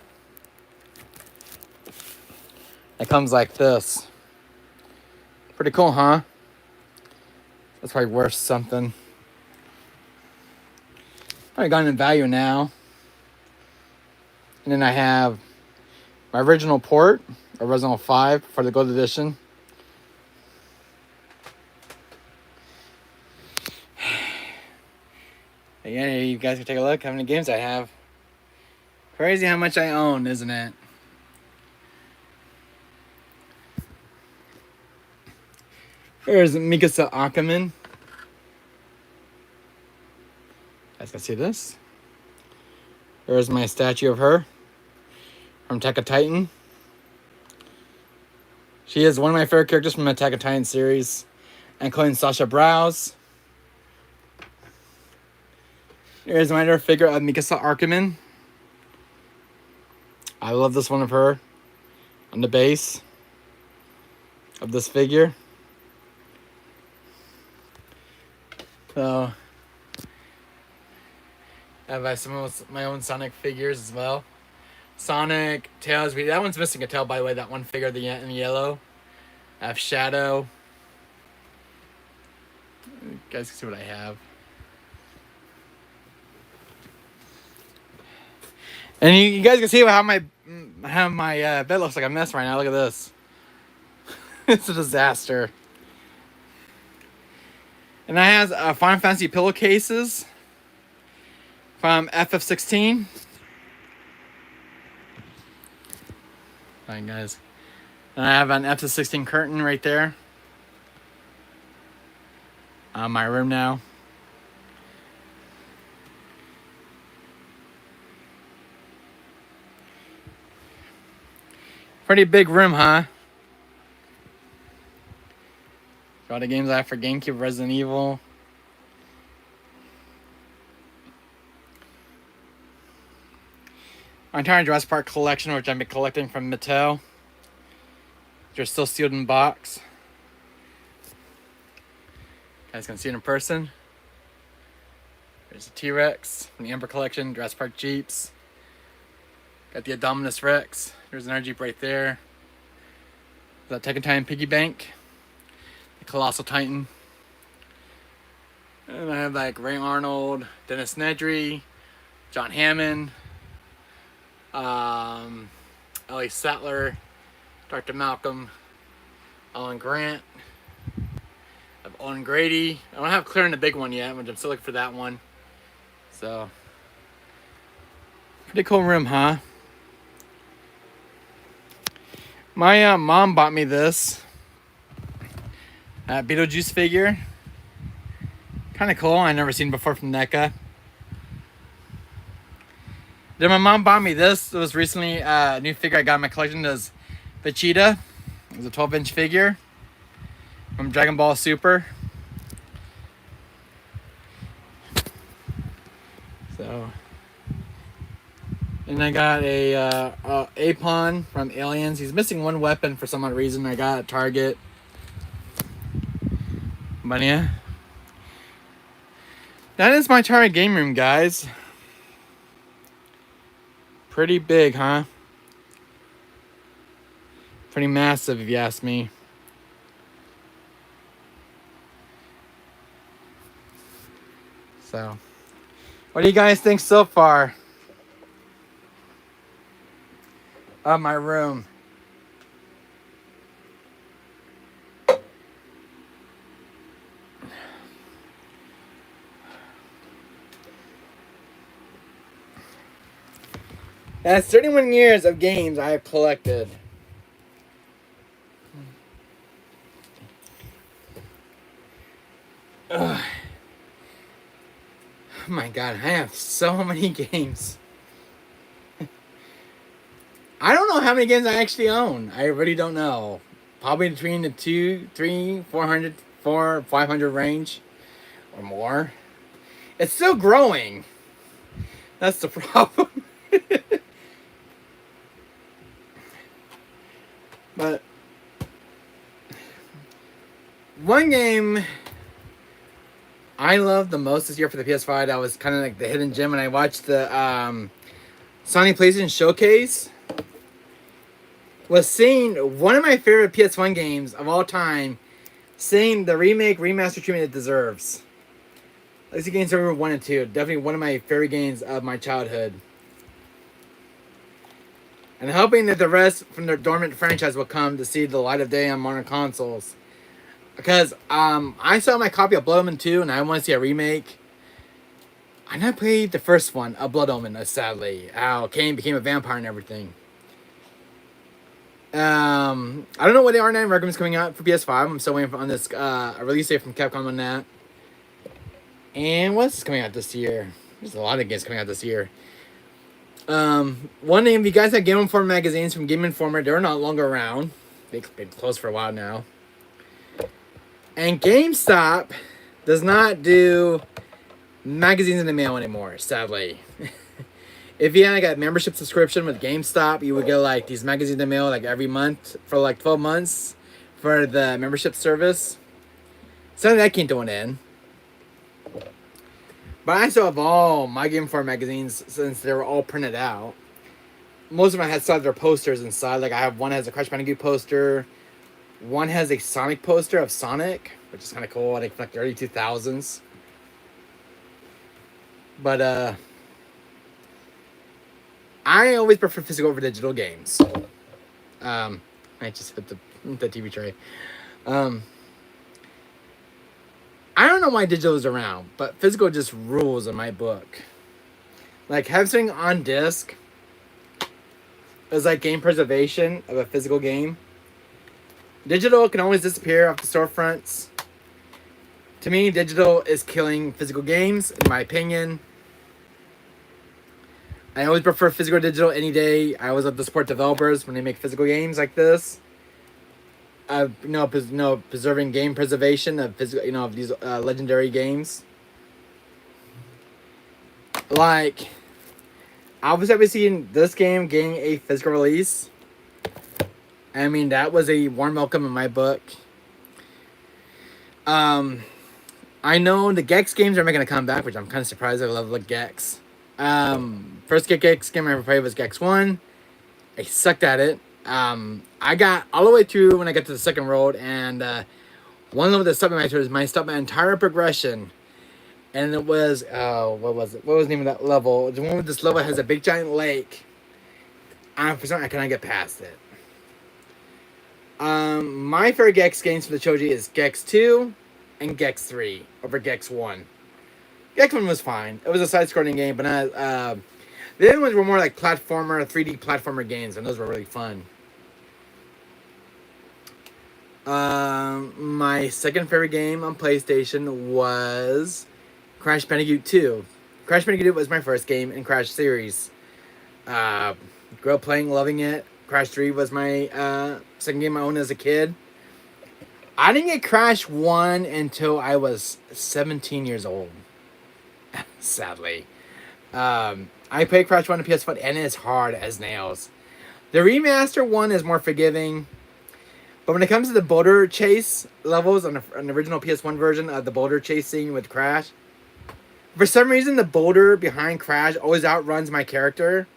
S1: It comes like this. Pretty cool, huh? That's probably worth something. Probably gone in value now. And then I have my original port of Resident Evil 5 for the gold edition. Again, you guys can take a look how many games I have. Crazy how much I own, isn't it? Here's Mikasa Ackerman. You guys can see this. There's my statue of her from Attack of Titan. She is one of my favorite characters from the Attack of Titan series, including Sasha Browse. Here's my other figure of Mikasa Ackerman. I love this one of her on the base of this figure. So I have some of my own Sonic figures as well. Sonic, Tails. That one's missing a tail, by the way. That one figure in yellow. I have Shadow. You guys can see what I have. And you guys can see how my bed looks like a mess right now. Look at this. It's a disaster. And I have Final Fantasy pillowcases from FF16. Alright, guys. And I have an FF16 curtain right there. My room now. Pretty big room, huh? All the games I have for GameCube, Resident Evil. My entire Jurassic Park collection, which I've been collecting from Mattel. They're still sealed in box. You guys can see it in person. There's a T-Rex from the Ember collection, Jurassic Park Jeeps. Got the Indominus Rex. There's another Jeep right there. The Tekken Titan Piggy Bank. The Colossal Titan. And I have like Ray Arnold, Dennis Nedry, John Hammond, Ellie Sattler, Dr. Malcolm, Alan Grant. I have Owen Grady. I don't have clearing the big one yet, but I'm still looking for that one. So, pretty cool room, huh? My mom bought me this Beetlejuice figure. Kind of cool. I never seen before from NECA. Then my mom bought me this. It was recently a new figure I got in my collection. It was Vegeta. It was a 12-inch figure from Dragon Ball Super. So, and I got a Apon from Aliens. He's missing one weapon for some odd reason. I got at Target. But yeah, that is my Target game room, guys. Pretty big, huh? Pretty massive, if you ask me. So, what do you guys think so far of my room? That's 31 years of games I have collected. Ugh. Oh my god, I have so many games. I don't know how many games I actually own. I really don't know. Probably between the 500 range or more. It's still growing. That's the problem. But one game I loved the most this year for the PS5 that was kind of like the hidden gem when I watched the Sony PlayStation Showcase was seeing one of my favorite PS1 games of all time, seeing the remake, remaster treatment it deserves. Legacy Game Server 1 and 2. Definitely one of my favorite games of my childhood. And hoping that the rest from their dormant franchise will come to see the light of day on modern consoles. Because I saw my copy of Blood Omen 2 and I want to see a remake. I never played the first one of Blood Omen, sadly. How Cain became a vampire and everything. I don't know what the R9 Requiem is coming out for PS5. I'm still waiting on this a release date from Capcom on that. And what's coming out this year? There's a lot of games coming out this year. One name, if you guys have Game Informer magazines from Game Informer, they're not longer around. They've been closed for a while now. And GameStop does not do magazines in the mail anymore, sadly. If you had like a membership subscription with GameStop, you would get like these magazines in the mail like every month for like 12 months for the membership service. So that came to an end. But I still have all my Game Informer magazines since they were all printed out. Most of them had their posters inside. Like I have one that has a Crash Bandicoot poster. One has a Sonic poster of Sonic, which is kind of cool. I think like the early 2000s. But I always prefer physical over digital games. I just hit the TV tray. I don't know why digital is around, but physical just rules in my book. Like having something on disc is like game preservation of a physical game. Digital can always disappear off the storefronts. To me, digital is killing physical games, in my opinion. I always prefer physical or digital any day. I always love to support developers when they make physical games like this. Preserving game preservation of physical, of these legendary games. Like, I was happy seeing this game getting a physical release. I mean, that was a warm welcome in my book. Um, I know the Gex games are making a comeback, which I'm kind of surprised. I love the Gex. First Gex game I ever played was Gex 1. I sucked at it. I got all the way through when I got to the second road, and one level that stopped me stopped my entire progression. And it was, what was it? What was the name of that level? The one with this level has a big giant lake. For some reason, I cannot get past it. My favorite Gex games for the Choji is Gex 2 and Gex 3 over Gex 1. Gex 1 was fine. It was a side-scrolling game, but not, the other ones were more like platformer, 3D platformer games, and those were really fun. My second favorite game on PlayStation was Crash Bandicoot 2. Crash Bandicoot was my first game in Crash series. Grew up playing, loving it. Crash 3 was my second game I owned as a kid. I didn't get Crash 1 until I was 17 years old. Sadly. I played Crash 1 on PS5, and it's hard as nails. The remaster one is more forgiving. But when it comes to the boulder chase levels on the original PS1 version of the boulder chasing with Crash, for some reason the boulder behind Crash always outruns my character.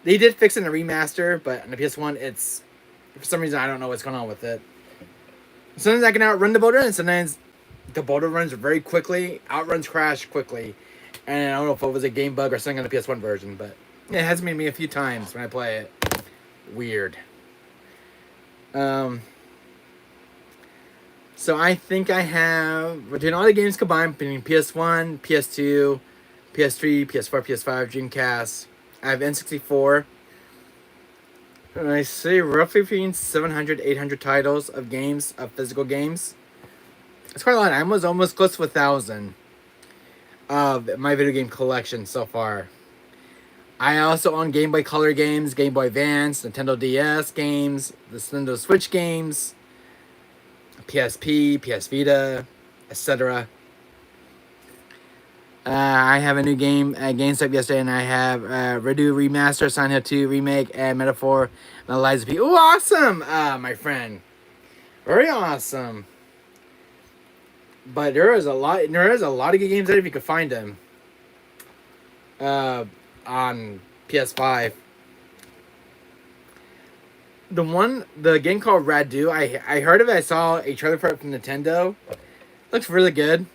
S1: They did fix it in the remaster, but on the PS1, it's... For some reason, I don't know what's going on with it. Sometimes I can outrun the boulder, and sometimes the boulder runs very quickly, outruns Crash quickly. And I don't know if it was a game bug or something on the PS1 version, but it has made me a few times when I play it. Weird. So I think I have, between all the games combined, between PS1, PS2, PS3, PS4, PS5, Dreamcast, I have N64. And I say roughly between 700, 800 titles of games, of physical games. It's quite a lot. I was almost close to 1,000 of my video game collection so far. I also own Game Boy Color games, Game Boy Advance, Nintendo DS games, the Nintendo Switch games, PSP, PS Vita, etc. I have a new game at GameStop yesterday, and I have Redo Remaster, Silent Hill 2 Remake, and Metaphor, and Eliza P. Ooh, awesome, my friend. Very awesome. But there is a lot of good games there if you could find them. On PS5. The game called Radu, I heard of it. I saw a trailer for it from Nintendo. Looks really good.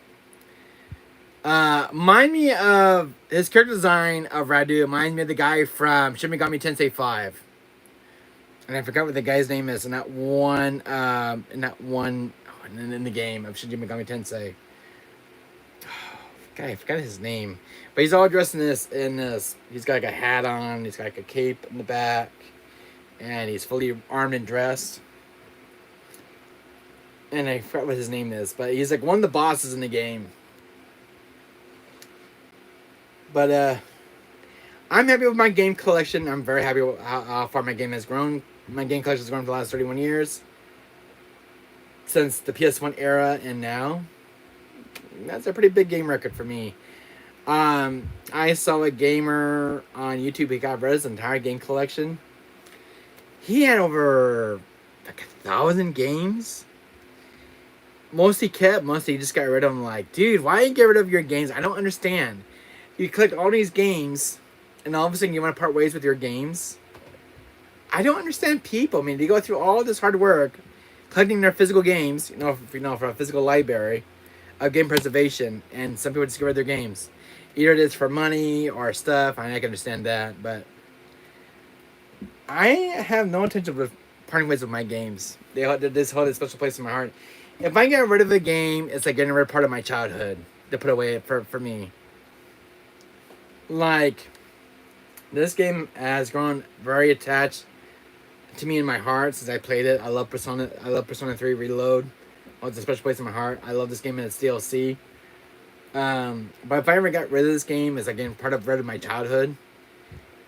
S1: Mind me of his character design of Radu. Reminds me of the guy from Shin Megami Tensei 5. And I forgot what the guy's name is in that one in the game of Shin Megami Tensei. God, I forgot his name. But he's all dressed in this. He's got like a hat on. He's got like a cape in the back. And he's fully armed and dressed. And I forgot what his name is. But he's like one of the bosses in the game. But I'm happy with my game collection. I'm very happy with how far my game has grown. My game collection has grown for the last 31 years. Since the PS1 era and now. That's a pretty big game record for me. I saw a gamer on YouTube. He got rid of his entire game collection. He had over like 1,000 games. Most he kept, most he just got rid of them. Like, dude, why you get rid of your games? I don't understand. You collect all these games, and all of a sudden you want to part ways with your games. I don't understand people. I mean, they go through all this hard work collecting their physical games. For a physical library of game preservation, and some people just get rid of their games. Either it is for money or stuff. I can understand that, but I have no intention of parting ways with my games. They hold a special place in my heart. If I get rid of a game, it's like getting rid of part of my childhood to put away for me. Like, this game has grown very attached to me in my heart since I played it. I love Persona 3 Reload. Oh, it's a special place in my heart. I love this game and its DLC. But if I ever got rid of this game, it's again part of my childhood.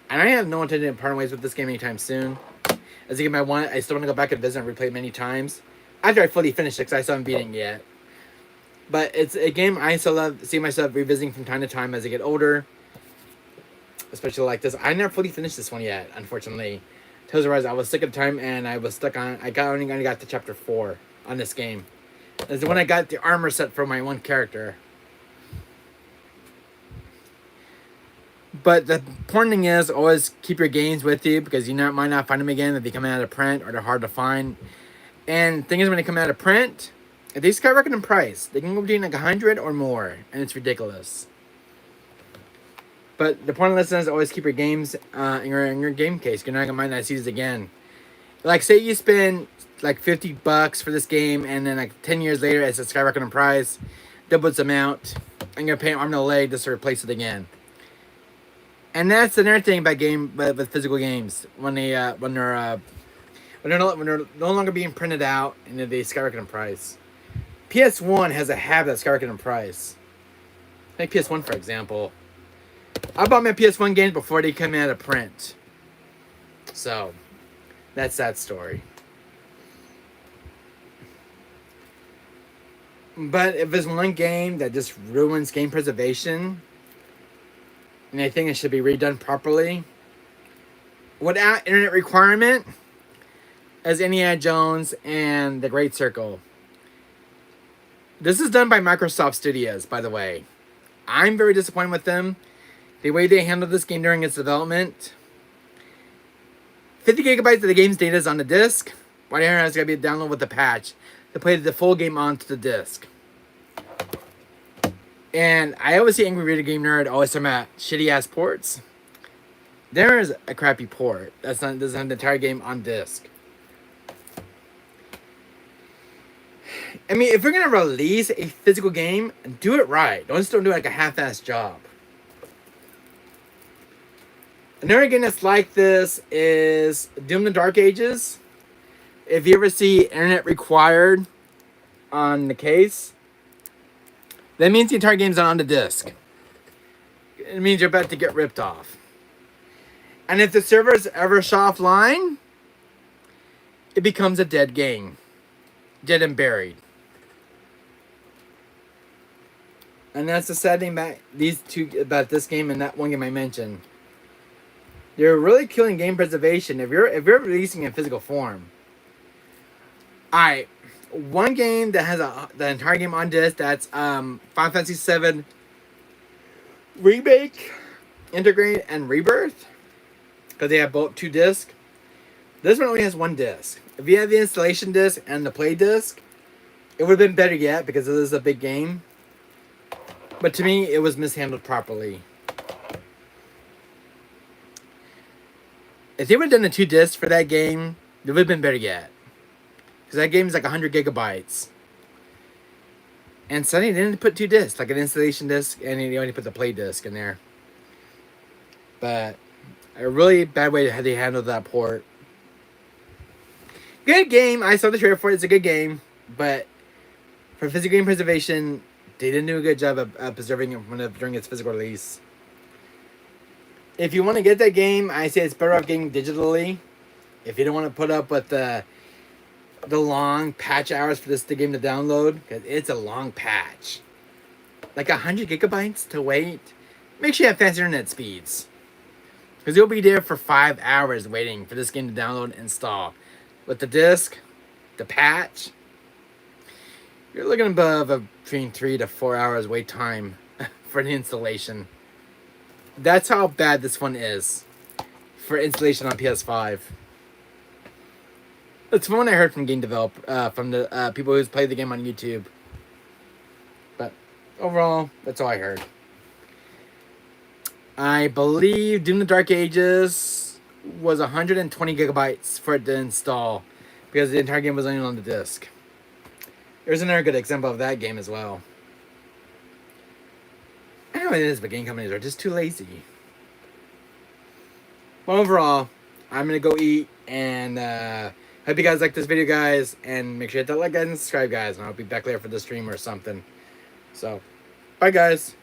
S1: And I have no intention of parting ways with this game anytime soon. As a game I still want to go back and visit and replay it many times. After I fully finish it, because I still haven't beaten it yet. But it's a game I still see myself revisiting from time to time as I get older. especially like this. I never fully finished this one yet, unfortunately. Tales of Rise, I was sick at the time, and I was stuck on. Only got to chapter 4 on this game. This is when I got the armor set for my one character. But the important thing is always keep your games with you, because you might not find them again if they come out of print or they're hard to find. And the thing is, when they come out of print, if they skyrocket in price, they can go between like 100 or more, and it's ridiculous. But the point of the lesson is always keep your games in your game case. You're not might not see this again. Like, say you spend like $50 for this game, and then like 10 years later, it's a skyrocketing in price, double its amount, and you're paying arm and a leg just to replace it again. And that's another thing about with physical games when they're no longer being printed out and they skyrocket in price. PS1 has a habit of skyrocketing in price. Like PS1, for example. I bought my PS1 games before they came out of print. So, that's that story. But if there's one game that just ruins game preservation, and I think it should be redone properly, without internet requirement, as Indiana Jones and The Great Circle. This is done by Microsoft Studios, by the way. I'm very disappointed with them. The way they handled this game during its development. 50 gigabytes of the game's data is on the disc. Why has got to be a download with the patch to play the full game onto the disc. And I always see Angry Video Game Nerd always talking about shitty ass ports. There's a crappy port doesn't have the entire game on disc. I mean, if you're gonna release a physical game, do it right. Don't do like a half-assed job. Another game that's like this is Doom the Dark Ages. If you ever see internet required on the case, that means the entire game's not on the disc. It means you're about to get ripped off. And if the server's ever shut offline, it becomes a dead game. Dead and buried. And that's the sad thing about this game and that one game I mentioned. They're really killing game preservation if you're releasing in physical form. Alright, one game that has the entire game on disc, that's Final Fantasy VII Remake, Integrate, and Rebirth, because they have both 2 discs. This one only has 1 disc. If you have the installation disc and the play disc, it would have been better yet, because this is a big game. But to me, it was mishandled properly. If they would have done the 2 discs for that game, it would have been better yet. Because that game is like 100 gigabytes. And Sony didn't put 2 discs, like an installation disc, and they only put the play disc in there. But a really bad way they handled that port. Good game. I saw the trailer for it. It's a good game. But for physical game preservation, they didn't do a good job of preserving it during its physical release. If you want to get that game, I say it's better off getting digitally. If you don't want to put up with the long patch hours for the game to download, because it's a long patch. Like 100 gigabytes to wait. Make sure you have fast internet speeds. Because you'll be there for 5 hours waiting for this game to download and install. With the disc, the patch, you're looking above between 3 to 4 hours wait time for the installation. That's how bad this one is for installation on PS5. It's from what I heard from game from the people who's played the game on YouTube. But overall, that's all I heard. I believe Doom the Dark Ages was 120 gigabytes for it to install, because the entire game was only on the disc. There's another good example of that game as well. I know it is, but game companies are just too lazy. But overall, I'm going to go eat, and hope you guys like this video, guys, and make sure you hit that like, guys, and subscribe, guys, and I'll be back later for the stream or something. So, bye, guys.